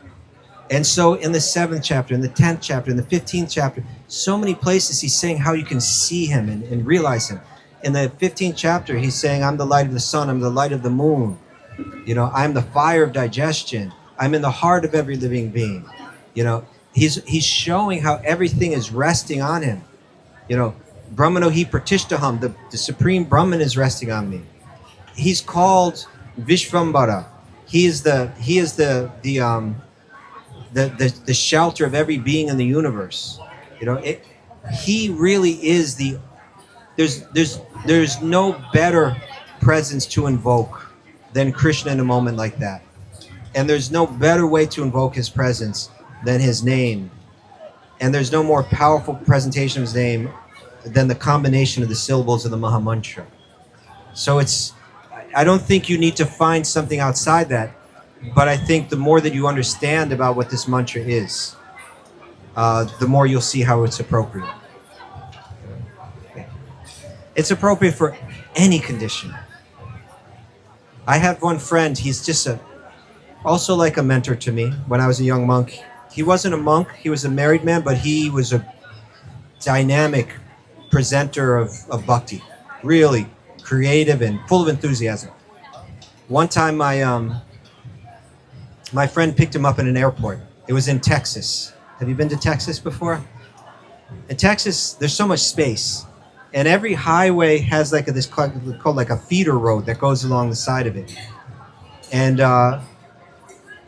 And so in the 7th chapter, in the 10th chapter, in the 15th chapter, so many places he's saying how you can see him and realize him. In the 15th chapter, he's saying, I'm the light of the sun, I'm the light of the moon. I'm the fire of digestion. I'm in the heart of every living being. He's showing how everything is resting on him. Brahmano hi pratishtaham, the supreme Brahman is resting on me. He's called Vishvambara. He is the shelter of every being in the universe. He really is there's no better presence to invoke than Krishna in a moment like that. And there's no better way to invoke his presence than his name. And there's no more powerful presentation of his name than the combination of the syllables of the Maha Mantra. So I don't think you need to find something outside that, but I think the more that you understand about what this mantra is, the more you'll see how it's appropriate. It's appropriate for any condition. I have one friend, he's just also like a mentor to me when I was a young monk. He wasn't a monk, he was a married man, but he was a dynamic presenter of bhakti, really creative and full of enthusiasm. One time my friend picked him up in an airport. It was in Texas. Have you been to Texas before? In Texas, there's so much space. And every highway has this called like a feeder road that goes along the side of it. And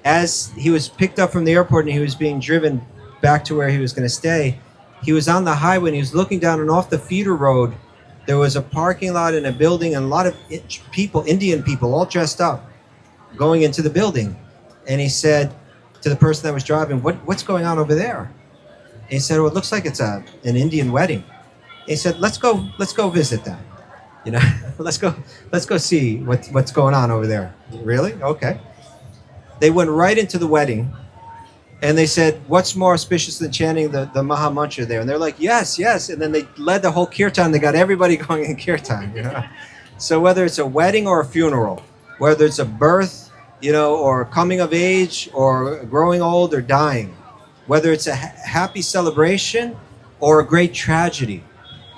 as he was picked up from the airport and he was being driven back to where he was going to stay, he was on the highway and he was looking down, and off the feeder road, there was a parking lot and a building and a lot of people, Indian people, all dressed up, going into the building. And he said to the person that was driving, what's going on over there? And he said, well, it looks like it's an Indian wedding. And he said, let's go visit that. Let's go see what's going on over there. Really? Okay. They went right into the wedding, and they said, what's more auspicious than chanting the Maha Mantra there? And they're like, yes. And then they led the whole Kirtan. They got everybody going in Kirtan. So whether it's a wedding or a funeral, whether it's a birth, or coming of age, or growing old or dying, whether it's a happy celebration or a great tragedy,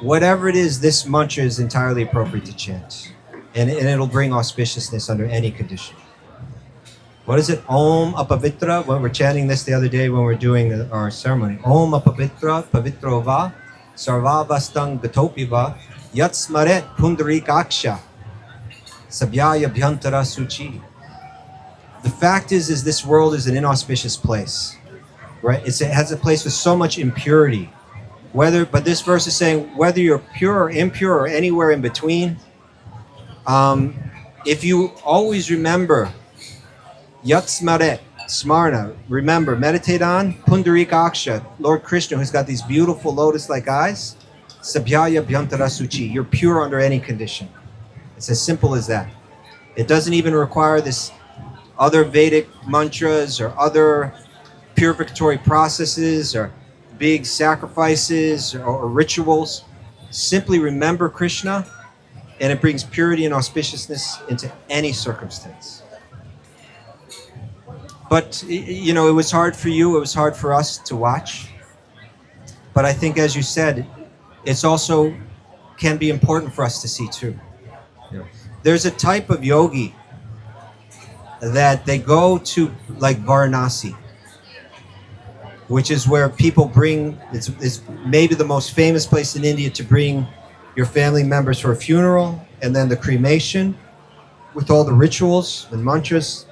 whatever it is, this mantra is entirely appropriate to chant. And it'll bring auspiciousness under any condition. What is it? Om apavitra. When we're chanting this the other day when we're doing our ceremony. Om apavitra pavitro va sarvavastang gatopi va yat smaret pundarikaksha sabhyaya bhyantara suchi. The fact is this world is an inauspicious place, right? It has a place with so much impurity. But this verse is saying whether you're pure or impure or anywhere in between, if you always remember Yat Smaret, Smarna, remember, meditate on Pundarikaksha, Lord Krishna, who's got these beautiful lotus-like eyes. Sabhyaya Bhyantara Suchi, you're pure under any condition. It's as simple as that. It doesn't even require this other Vedic mantras or other purificatory processes or big sacrifices or rituals. Simply remember Krishna, and it brings purity and auspiciousness into any circumstance. But, you know, it was hard for you, it was hard for us to watch. But I think, as you said, it's also can be important for us to see too. You know, there's a type of yogi that they go to, like Varanasi, which is where people bring, it's maybe the most famous place in India to bring your family members for a funeral, and then the cremation with all the rituals and mantras,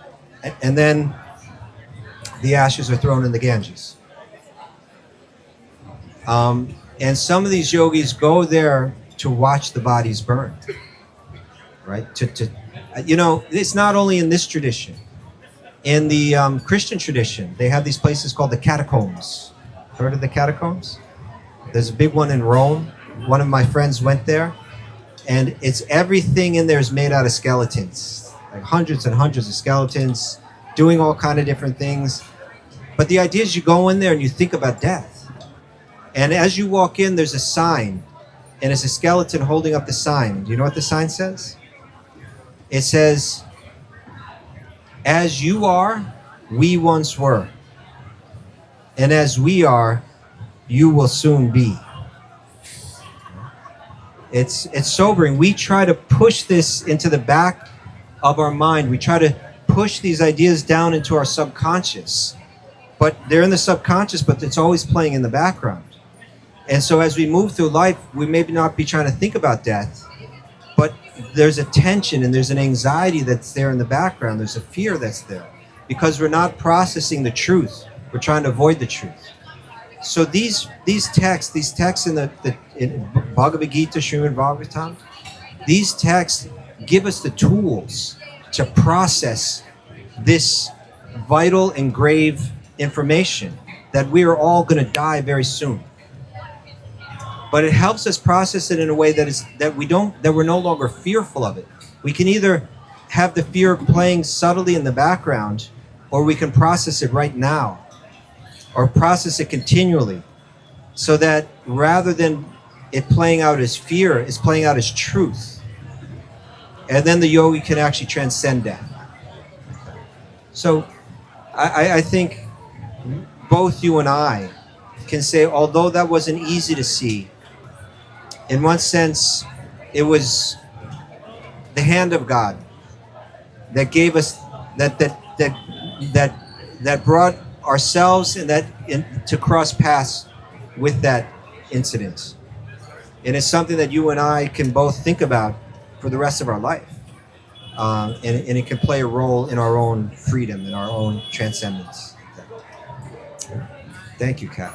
and then the ashes are thrown in the Ganges. And some of these yogis go there to watch the bodies burn, right? You know, it's not only in this tradition. In the Christian tradition, they have these places called the catacombs. Heard of the catacombs? There's a big one in Rome. One of my friends went there, and it's everything in there is made out of skeletons, like hundreds and hundreds of skeletons, doing all kind of different things. But the idea is you go in there and you think about death. And as you walk in, there's a sign, and it's a skeleton holding up the sign. Do you know what the sign says? It says, "As you are, we once were. And as we are, you will soon be." It's sobering. We try to push this into the back of our mind. We try to push these ideas down into our subconscious. But they're in the subconscious, but it's always playing in the background. And so as we move through life, we maybe not be trying to think about death, but there's a tension and there's an anxiety that's there in the background. There's a fear that's there because we're not processing the truth. We're trying to avoid the truth. So these texts in in Bhagavad Gita, Srimad Bhagavatam, these texts give us the tools to process this vital and grave information that we are all going to die very soon. But it helps us process it in a way that we're no longer fearful of it. We can either have the fear playing subtly in the background, or we can process it right now, or process it continually, so that rather than it playing out as fear, it's playing out as truth. And then the yogi can actually transcend death. So I think both you and I can say, although that wasn't easy to see, in one sense, it was the hand of God that gave us that brought ourselves to cross paths with that incident. And it's something that you and I can both think about for the rest of our life. And it can play a role in our own freedom, in our own transcendence. Thank you, Kat.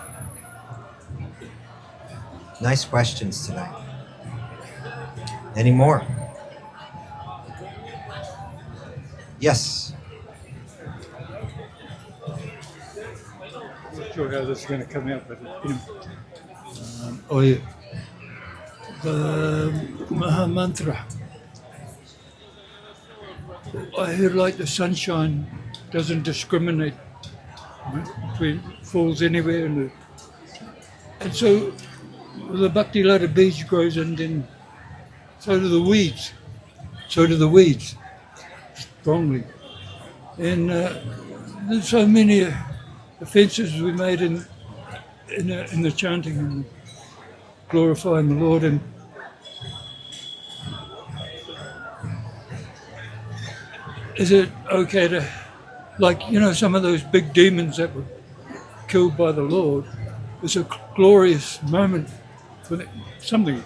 Nice questions tonight. Any more? Yes. I'm not sure how this is going to come out, but the Maha Mantra. I hear like the sunshine doesn't discriminate between falls anywhere, and so the bhakti ladder beach grows, and then so do the weeds. Strongly. And there's so many offences we made in the chanting and glorifying the Lord. And is it okay to, like, some of those big demons that were killed by the Lord? It's a glorious moment for something.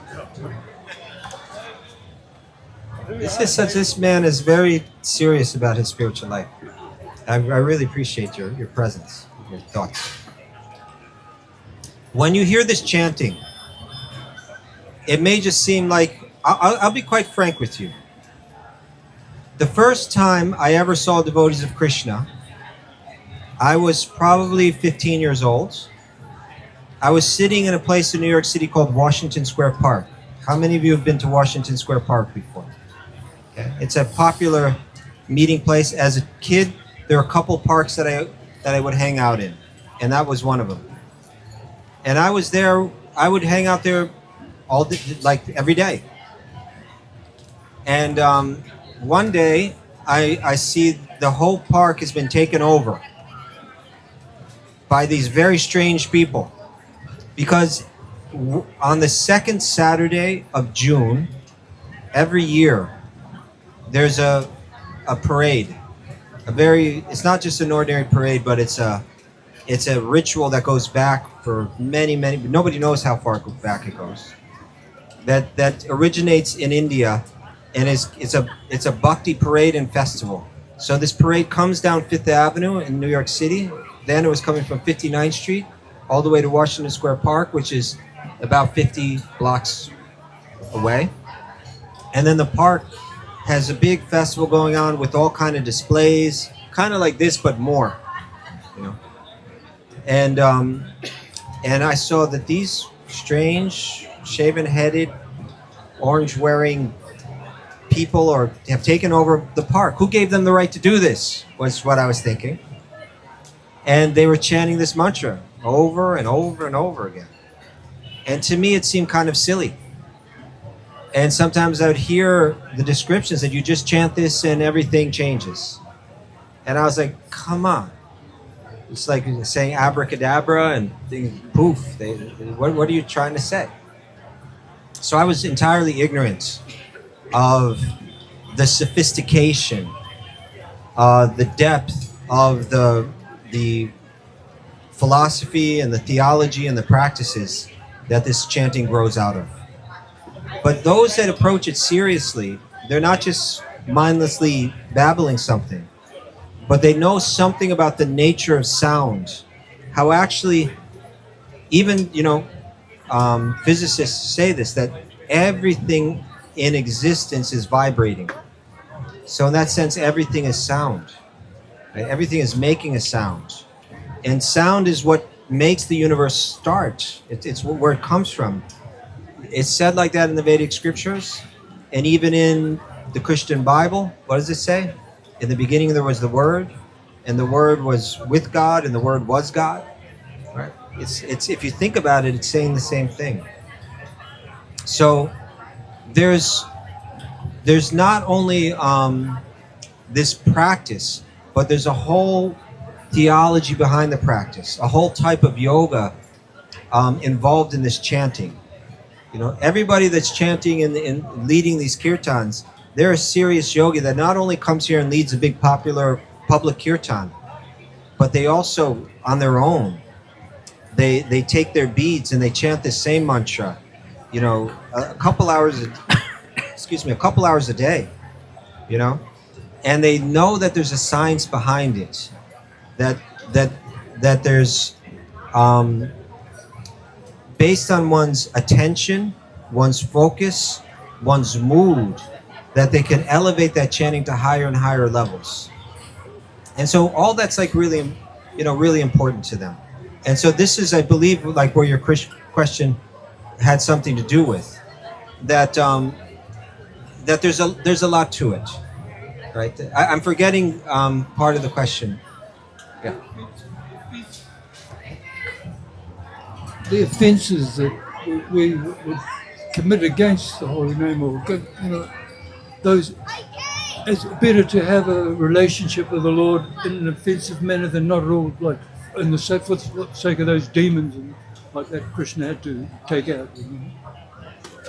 This man is very serious about his spiritual life. I really appreciate your presence, your thoughts. When you hear this chanting, it may just seem like, I'll be quite frank with you. The first time I ever saw devotees of Krishna, I was probably 15 years old. I was sitting in a place in New York City called Washington Square Park. How many of you have been to Washington Square Park before? Okay. It's a popular meeting place. As a kid, there were a couple parks that I would hang out in, and that was one of them. And I was there. I would hang out there all day, like every day. And one day, I see the whole park has been taken over by these very strange people, because on the second Saturday of June every year, there's a parade. It's not just an ordinary parade, but it's a ritual that goes back for many, nobody knows how far back it goes. That originates in India, and it's a bhakti parade and festival. So this parade comes down Fifth Avenue in New York City. Then it was coming from 59th Street all the way to Washington Square Park, which is about 50 blocks away. And then the park has a big festival going on with all kind of displays, kind of like this, but more, you know. And I saw that these strange, shaven-headed, orange-wearing people have taken over the park. Who gave them the right to do this? Was what I was thinking. And they were chanting this mantra over and over and over again. And to me, it seemed kind of silly. And sometimes I would hear the descriptions that you just chant this and everything changes. And I was like, come on. It's like saying abracadabra and things, poof. What are you trying to say? So I was entirely ignorant of the sophistication, the depth of the philosophy and the theology and the practices that this chanting grows out of. But those that approach it seriously, they're not just mindlessly babbling something, but they know something about the nature of sound. How actually, even, physicists say this, that everything in existence is vibrating. So in that sense, everything is sound. Right? Everything is making a sound. And sound is what makes the universe start. It's where it comes from. It's said like that in the Vedic scriptures, and even in the Christian Bible. What does it say? In the beginning there was the Word, and the Word was with God, and the Word was God. Right? It's if you think about it, it's saying the same thing. So there's not only this practice, but there's a whole theology behind the practice, a whole type of yoga involved in this chanting. Everybody that's chanting and leading these kirtans, they're a serious yogi that not only comes here and leads a big popular public kirtan, but they also, on their own, they take their beads and they chant the same mantra, a couple hours a day, and they know that there's a science behind it, that there's based on one's attention, one's focus, one's mood, that they can elevate that chanting to higher and higher levels. And so all that's like really, really important to them. And so this is, I believe, like where your question had something to do with, that that there's a lot to it, right? I'm forgetting part of the question. Yeah. The offences that we would commit against the holy name, or those, it's better to have a relationship with the Lord in an offensive manner than not at all, like for the sake of those demons and like that Krishna had to take out.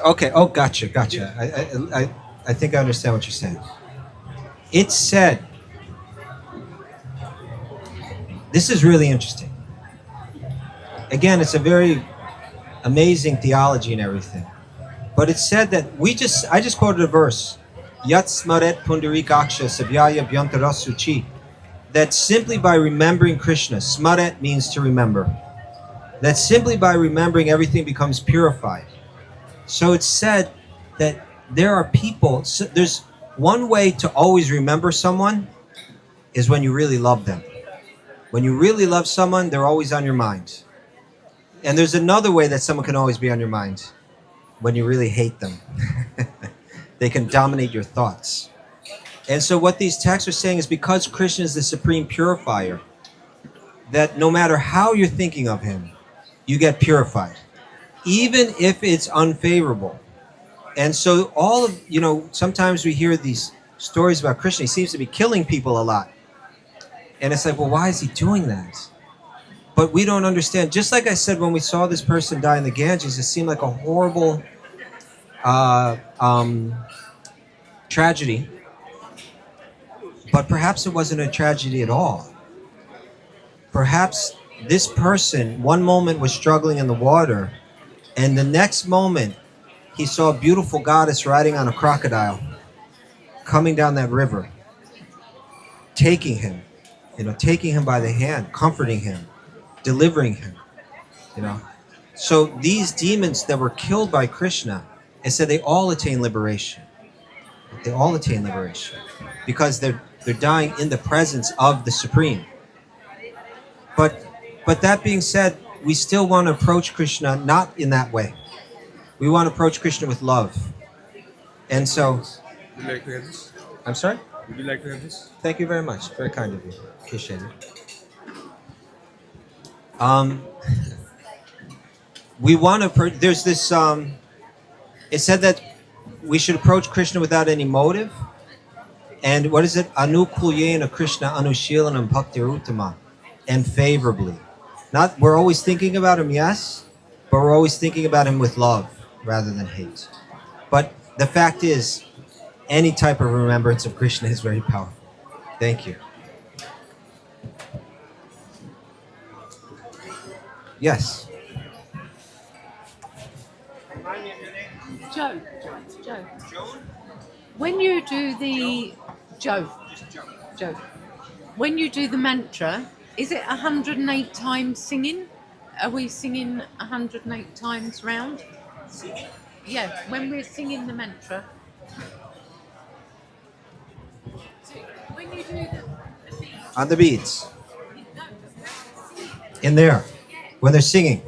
Okay. Oh, gotcha. Yeah. I think I understand what you're saying. It's said. This is really interesting. Again, it's a very amazing theology and everything. But it's said that I just quoted a verse, Yat smaret pundarikaksha savyaya bhyantara, that simply by remembering Krishna, smaret means to remember, that simply by remembering everything becomes purified. So it's said that there are people, there's one way to always remember someone is when you really love them. When you really love someone, they're always on your mind. And there's another way that someone can always be on your mind. When you really hate them. They can dominate your thoughts. And so what these texts are saying is because Krishna is the supreme purifier, that no matter how you're thinking of him, you get purified, even if it's unfavorable. And so all of, sometimes we hear these stories about Krishna. He seems to be killing people a lot. And it's like, well, why is he doing that? But we don't understand. Just like I said, when we saw this person die in the Ganges, it seemed like a horrible tragedy. But perhaps it wasn't a tragedy at all. Perhaps this person, one moment was struggling in the water, and the next moment he saw a beautiful goddess riding on a crocodile, coming down that river, taking him by the hand, comforting him, delivering him, So these demons that were killed by Krishna, it said they all attain liberation. They all attain liberation because they're dying in the presence of the Supreme. But that being said, we still want to approach Krishna not in that way. We want to approach Krishna with love. And so... Would you like to have this? I'm sorry? Would you like to have this? Thank you very much. Very kind of you. Appreciate it. We want to... There's this... it said that we should approach Krishna without any motive. And what is it? Anukulyena Krishna anushilanam bhaktiruttama. And favorably. Not we're always thinking about him, yes, but we're always thinking about him with love rather than hate. But the fact is, any type of remembrance of Krishna is very powerful. Thank you. Yes. Joe. When you do the Joe. When you do the mantra, is it 108 times singing? Are we singing 108 times round? Singing? Yeah, when we're singing the mantra. So when you do On the beads. In there. When they're singing.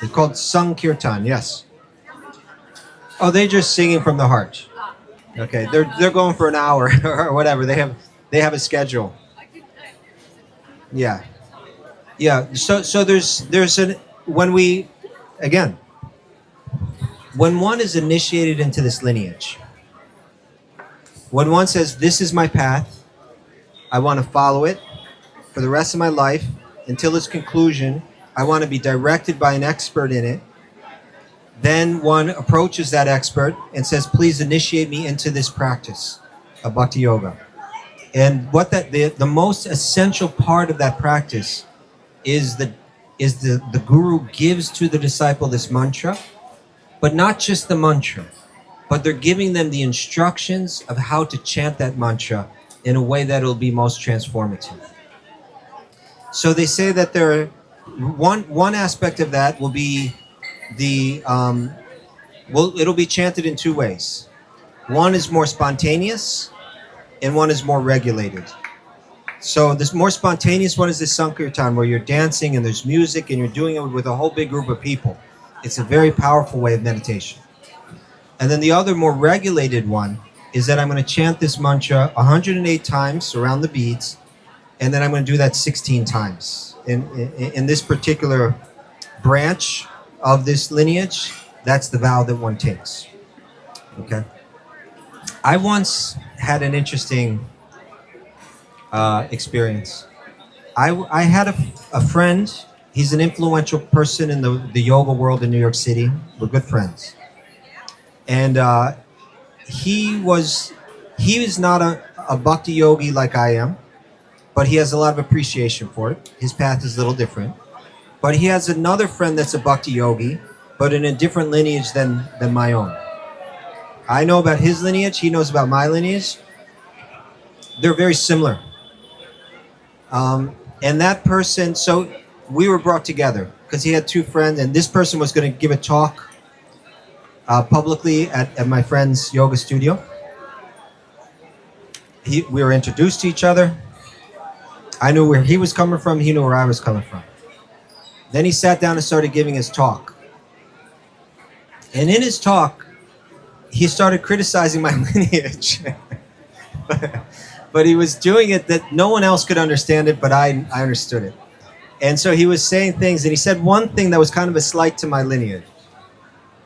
It's called saṅkīrtana, yes. Oh, they're just singing from the heart. Okay, they're going for an hour or whatever. They have a schedule. Yeah. So there's when one is initiated into this lineage, when one says, this is my path, I want to follow it for the rest of my life until its conclusion, I want to be directed by an expert in it, then one approaches that expert and says, please initiate me into this practice of bhakti yoga. And what the most essential part of that practice is the guru gives to the disciple this mantra, but not just the mantra, but they're giving them the instructions of how to chant that mantra in a way that will be most transformative. So they say that one aspect of that will be it'll be chanted in two ways. One is more spontaneous, and one is more regulated. So this more spontaneous one is the saṅkīrtana, where you're dancing and there's music and you're doing it with a whole big group of people. It's a very powerful way of meditation. And then the other more regulated one is that I'm going to chant this mantra 108 times around the beads, and then I'm going to do that 16 times. In this particular branch of this lineage, that's the vow that one takes. Okay? I once had an interesting experience. I had a friend. He's an influential person in the yoga world in New York City. We're good friends. And he was not a bhakti yogi like I am, but he has a lot of appreciation for it. His path is a little different. But he has another friend that's a bhakti yogi, but in a different lineage than my own. I know about his lineage. He knows about my lineage. They're very similar. And that person, so we were brought together because he had two friends, and this person was going to give a talk publicly at my friend's yoga studio. We were introduced to each other, I knew where he was coming from. He knew where I was coming from. Then he sat down and started giving his talk. And in his talk, he started criticizing my lineage. But he was doing it that no one else could understand it, but I understood it. And so he was saying things, and he said one thing that was kind of a slight to my lineage.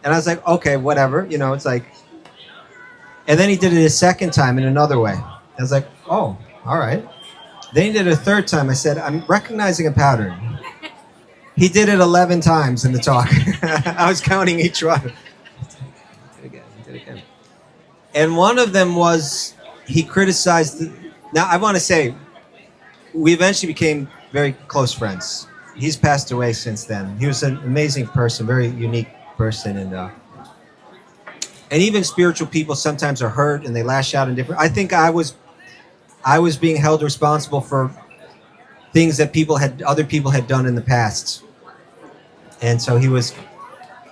And I was like, okay, whatever. You know, it's like... And then he did it a second time in another way. I was like, oh, all right. Then he did it a third time. I said, I'm recognizing a pattern. He did it 11 times in the talk. I was counting each one. He did it again. And one of them was, he criticized... Now, I want to say, we eventually became very close friends. He's passed away since then. He was an amazing person, very unique person. And even spiritual people sometimes are hurt and they lash out in different... I think I was being held responsible for things that other people had done in the past. And so he was...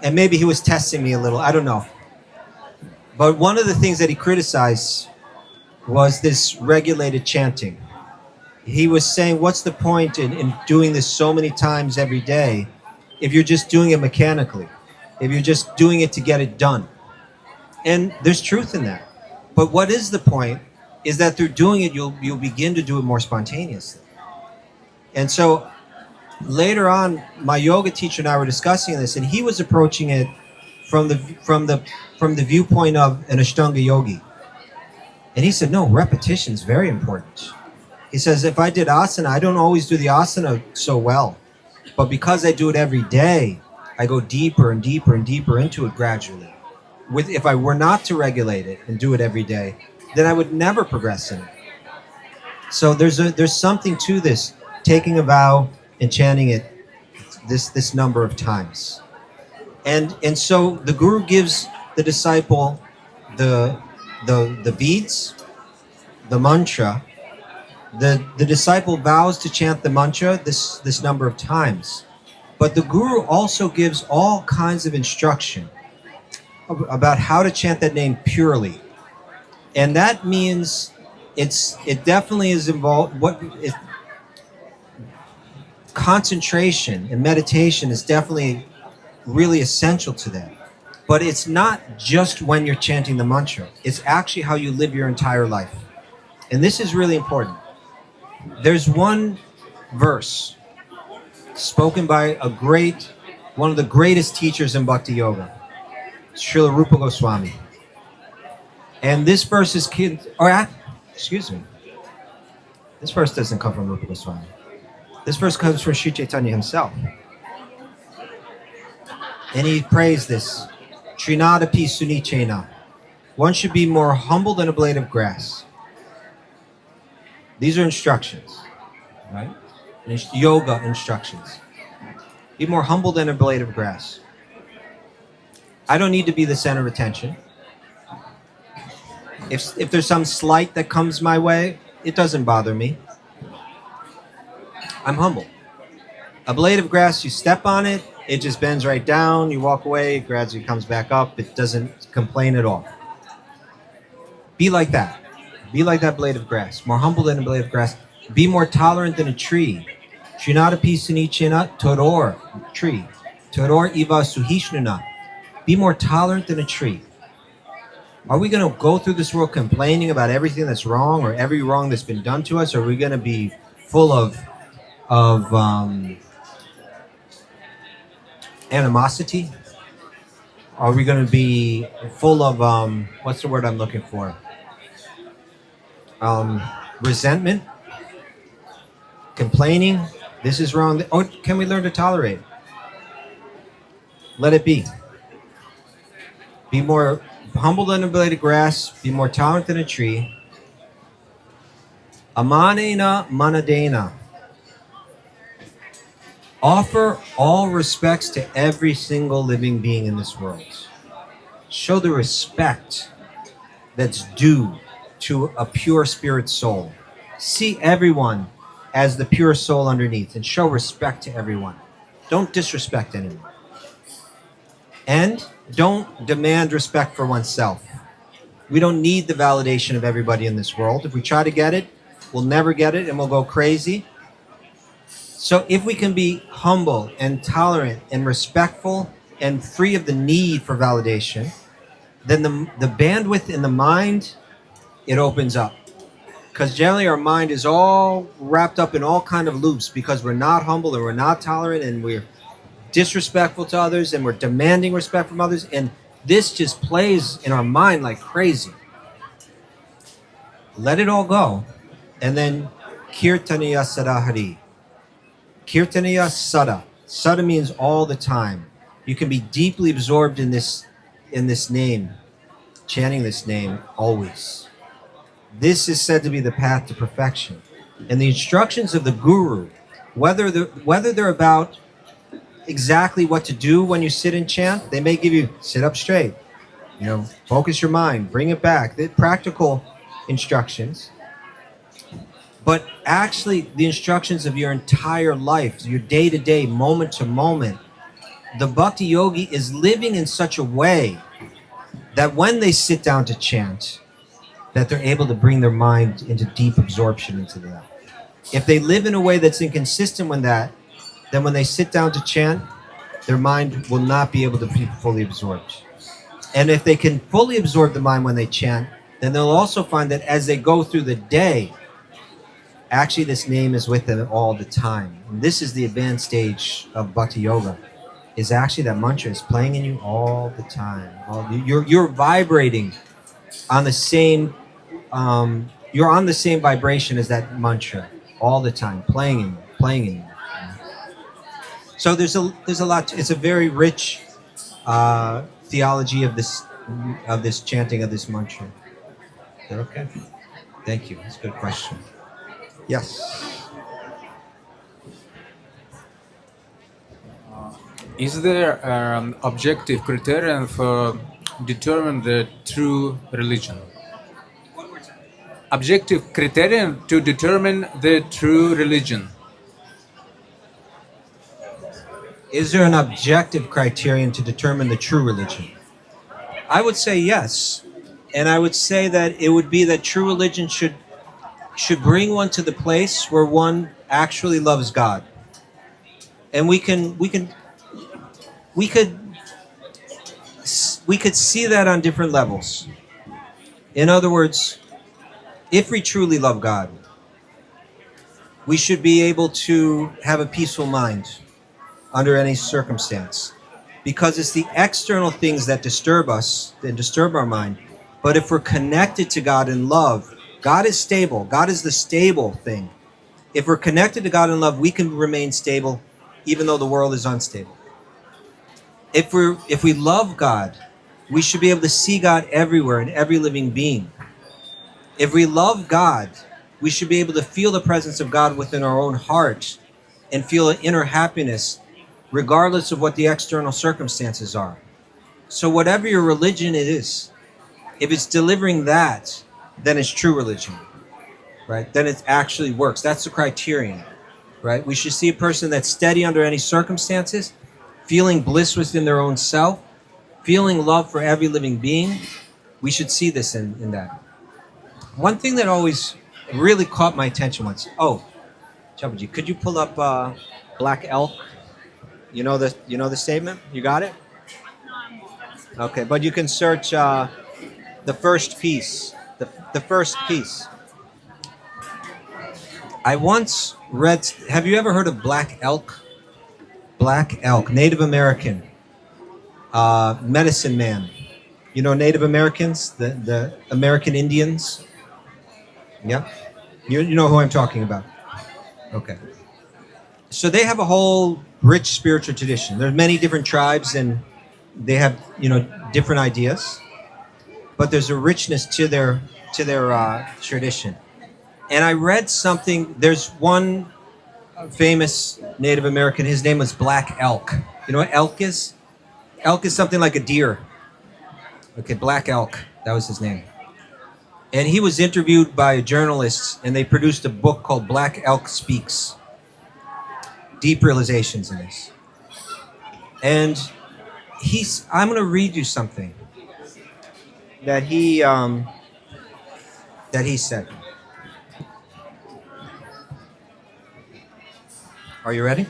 And maybe he was testing me a little. I don't know. But one of the things that he criticized was this regulated chanting. He was saying, what's the point in doing this so many times every day if you're just doing it mechanically, if you're just doing it to get it done? And there's truth in that. But what is the point is that through doing it, you'll begin to do it more spontaneously. And so later on, my yoga teacher and I were discussing this, and he was approaching it from the viewpoint of an Ashtanga yogi. And he said, no, repetition is very important. He says, if I did asana, I don't always do the asana so well. But because I do it every day, I go deeper and deeper and deeper into it gradually. If I were not to regulate it and do it every day, then I would never progress in it. So there's something to this, taking a vow and chanting it this number of times. And so the guru gives the disciple the beads, the mantra. The disciple vows to chant the mantra this number of times. But the guru also gives all kinds of instruction about how to chant that name purely. And that means it definitely is involved. Concentration and meditation is definitely really essential to that. But it's not just when you're chanting the mantra. It's actually how you live your entire life. And this is really important. There's one verse spoken by one of the greatest teachers in Bhakti Yoga, Srila Rupa Goswami. And this verse is this verse doesn't come from Rupa Goswami. This verse comes from Sri Chaitanya himself. And he prays this, Trinadapi Sunichena. One should be more humble than a blade of grass. These are instructions, right? Yoga instructions. Be more humble than a blade of grass. I don't need to be the center of attention. If there's some slight that comes my way, it doesn't bother me. I'm humble. A blade of grass, you step on it, it just bends right down, you walk away, it gradually comes back up, it doesn't complain at all. Be like that. Be like that blade of grass. More humble than a blade of grass. Be more tolerant than a tree. Srinadapi sunichena todor, tree. Todor iva suhishnuna. Be more tolerant than a tree. Are we going to go through this world complaining about everything that's wrong or every wrong that's been done to us? Or are we going to be full of animosity? Are we going to be full of, what's the word I'm looking for? Resentment? Complaining? This is wrong. Or can we learn to tolerate? Let it be. Be more humble than a blade of grass. Be more tolerant than a tree. Amanena manadena. Offer all respects to every single living being in this world. Show the respect that's due to a pure spirit soul. See everyone as the pure soul underneath and show respect to everyone. Don't disrespect anyone. And don't demand respect for oneself. We don't need the validation of everybody in this world. If we try to get it, we'll never get it and we'll go crazy. So if we can be humble and tolerant and respectful and free of the need for validation, then the bandwidth in the mind, it opens up. Because generally our mind is all wrapped up in all kind of loops because we're not humble and we're not tolerant and we're disrespectful to others and we're demanding respect from others. And this just plays in our mind like crazy. Let it all go. And then kirtaniya sadahari. Kirtaniya sada. Sada means all the time. You can be deeply absorbed in this name, chanting this name always. This is said to be the path to perfection. And the instructions of the guru, whether they're about exactly what to do when you sit and chant, they may give you sit up straight, focus your mind, bring it back. They're practical instructions. But actually, the instructions of your entire life, your day-to-day, moment-to-moment, the bhakti yogi is living in such a way that when they sit down to chant, that they're able to bring their mind into deep absorption into that. If they live in a way that's inconsistent with that, then when they sit down to chant, their mind will not be able to be fully absorbed. And if they can fully absorb the mind when they chant, then they'll also find that as they go through the day, actually this name is with them all the time. And this is the advanced stage of bhakti yoga, is actually that mantra is playing in you all the time. You're vibrating on the same, you're on the same vibration as that mantra all the time, playing in you. So there's a lot. It's a very rich theology of this chanting of this mantra. Is that okay? Thank you. That's a good question. Yes. Is there an objective criterion for determine the true religion? Objective criterion to determine the true religion. Is there an objective criterion to determine the true religion? I would say yes. And I would say that it would be that true religion should bring one to the place where one actually loves God. And we could see that on different levels. In other words, if we truly love God, we should be able to have a peaceful mind under any circumstance, because it's the external things that disturb us, that disturb our mind. But if we're connected to God in love, God is stable. God is the stable thing. If we're connected to God in love, we can remain stable even though the world is unstable. If we love God, we should be able to see God everywhere in every living being. If we love God, we should be able to feel the presence of God within our own heart and feel an inner happiness regardless of what the external circumstances are. So whatever your religion it is, if it's delivering that, then it's true religion, right? Then it actually works. That's the criterion, right? We should see a person that's steady under any circumstances, feeling bliss within their own self, feeling love for every living being. We should see this in that. One thing that always really caught my attention once. Oh, Chabaji, could you pull up Black Elk? You know the statement? You got it? Okay, but you can search the first piece. The first piece. I once read. Have you ever heard of Black Elk? Black Elk, Native American, medicine man. You know Native Americans, the American Indians. Yeah, you know who I'm talking about. Okay. So they have a whole rich spiritual tradition. There are many different tribes, and they have different ideas, but there's a richness to their tradition. And I read something. There's one famous Native American. His name was Black Elk. You know what elk is? Elk is something like a deer. Okay, Black Elk. That was his name. And he was interviewed by a journalist, and they produced a book called Black Elk Speaks. Deep realizations in this. And I'm going to read you something that he said. Are you ready?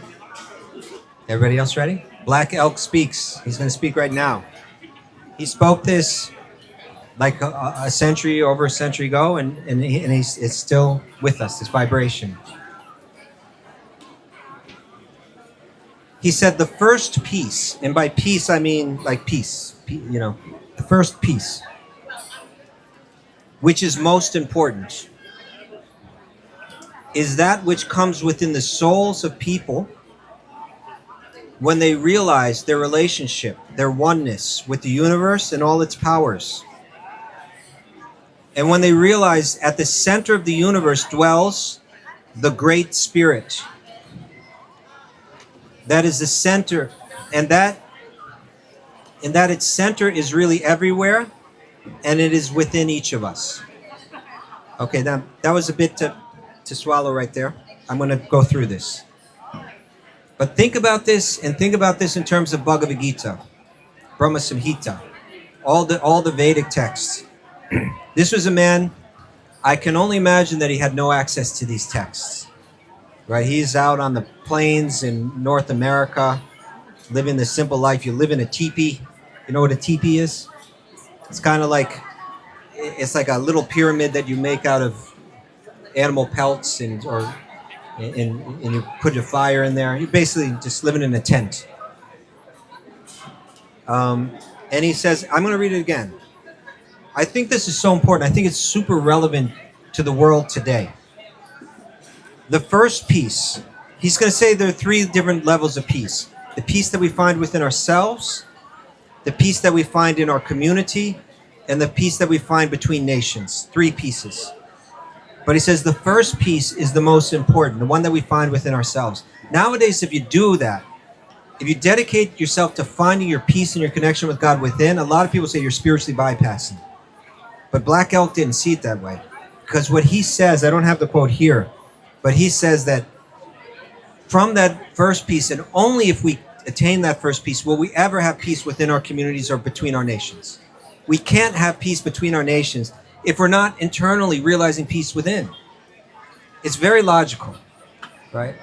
Everybody else ready? Black Elk speaks. He's going to speak right now. He spoke this like a century, over a century ago, and it's still with us, this vibration. He said the first piece, and by peace I mean like peace, the first piece, which is most important, is that which comes within the souls of people when they realize their relationship, their oneness with the universe and all its powers. And when they realize at the center of the universe dwells the Great Spirit. That is the center, and that its center is really everywhere, and it is within each of us. Okay, now that was a bit to swallow right there. I'm going to go through this. But think about this, and think about this in terms of Bhagavad Gita, Brahma Samhita, all the Vedic texts. This was a man, I can only imagine that he had no access to these texts. Right? He's out on the plains in North America, living the simple life. You live in a teepee. You know what a teepee is? It's kind of like, it's like a little pyramid that you make out of animal pelts and you put a fire in there. You're basically just living in a tent. And he says, I'm going to read it again. I think this is so important. I think it's super relevant to the world today. The first piece, he's going to say there are three different levels of peace. The peace that we find within ourselves, the peace that we find in our community, and the peace that we find between nations. Three pieces. But he says the first piece is the most important, the one that we find within ourselves. Nowadays, if you do that, if you dedicate yourself to finding your peace and your connection with God within, a lot of people say you're spiritually bypassing. But Black Elk didn't see it that way. Because what he says, I don't have the quote here, but he says that from that first piece, and only if we attain that first piece, will we ever have peace within our communities or between our nations. We can't have peace between our nations if we're not internally realizing peace within. It's very logical, right?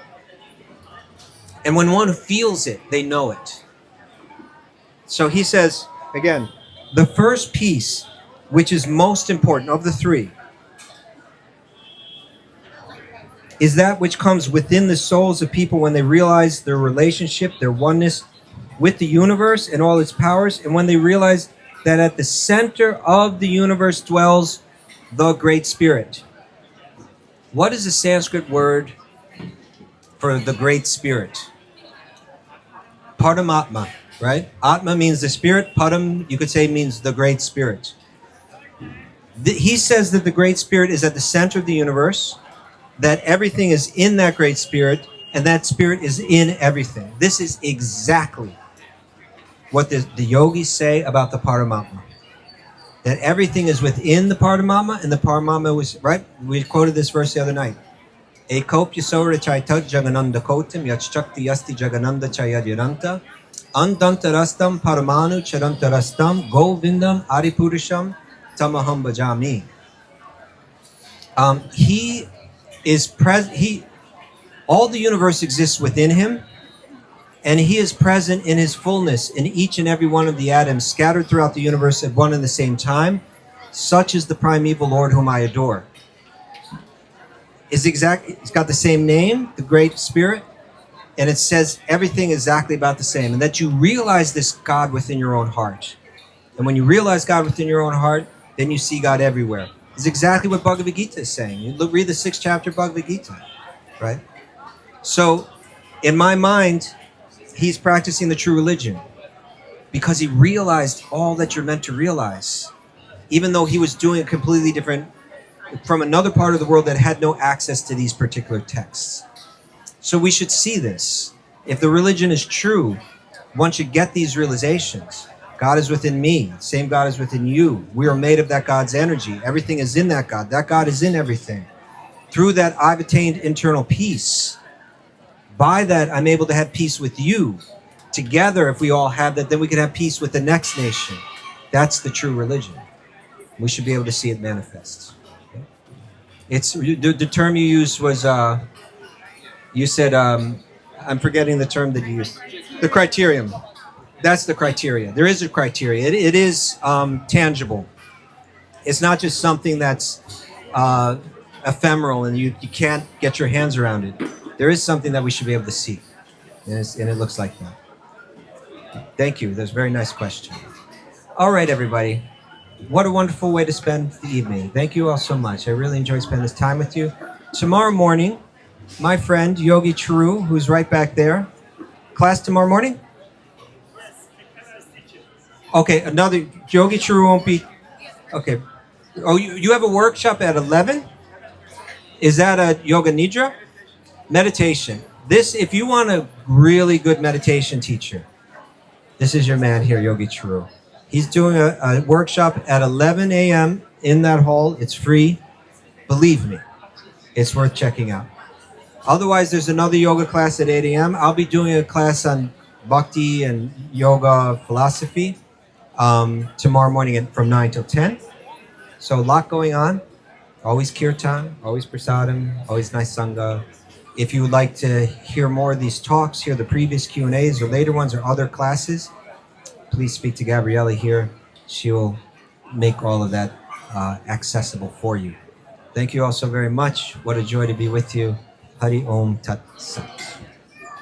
And when one feels it, they know it. So he says, again, the first piece, which is most important of the three, is that which comes within the souls of people when they realize their relationship, their oneness with the universe and all its powers, and when they realize that at the center of the universe dwells the Great Spirit. What is the Sanskrit word for the Great Spirit? Paramatma, right? Atma means the spirit. Param, you could say, means the Great Spirit. He says that the Great Spirit is at the center of the universe, that everything is in that Great Spirit, and that Spirit is in everything. This is exactly what the yogis say about the Paramatma. That everything is within the Paramatma, and the Paramatma was, right? We quoted this verse the other night. Ekopya sora chaitat jagananda kotim yachchakti yasti jagananda chayadiranta andantarastam paramanu charantarastam govindam aripurisham tamaham bhajami. He is present. All the universe exists within him, and he is present in his fullness in each and every one of the atoms scattered throughout the universe at one and the same time. Such is the primeval Lord whom I adore. It's got the same name, the Great Spirit, and it says everything exactly about the same, and that you realize this God within your own heart. And when you realize God within your own heart, then you see God everywhere. It's exactly what Bhagavad Gita is saying. You read the 6th chapter of Bhagavad Gita, right? So, in my mind, he's practicing the true religion because he realized all that you're meant to realize, even though he was doing it completely different from another part of the world that had no access to these particular texts. So we should see this. If the religion is true, one should get these realizations. God is within me. Same God is within you. We are made of that God's energy. Everything is in that God. That God is in everything. Through that, I've attained internal peace. By that, I'm able to have peace with you. Together, if we all have that, then we can have peace with the next nation. That's the true religion. We should be able to see it manifest. It's the term you used was, you said, I'm forgetting the term that you used. The criterion. That's the criteria. There is a criteria. It is tangible. It's not just something that's ephemeral and you can't get your hands around it. There is something that we should be able to see. And it looks like that. Thank you. That's a very nice question. All right, everybody. What a wonderful way to spend the evening. Thank you all so much. I really enjoyed spending this time with you. Tomorrow morning, my friend Yogi Charu, who's right back there. Class tomorrow morning? Okay, another Yogi Charu won't be. Okay. Oh, you have a workshop at 11? Is that a yoga nidra? Meditation. This, if you want a really good meditation teacher, this is your man here, Yogi Charu. He's doing a workshop at 11 a.m. in that hall. It's free. Believe me, it's worth checking out. Otherwise, there's another yoga class at 8 a.m. I'll be doing a class on bhakti and yoga philosophy tomorrow morning from 9 till 10. So a lot going on. Always kirtan, always prasadam, always nice sangha. If you would like to hear more of these talks, hear the previous Q&As or later ones or other classes, please speak to Gabriella here. She will make all of that accessible for you. Thank you all so very much. What a joy to be with you. Hari Om Tat Sat.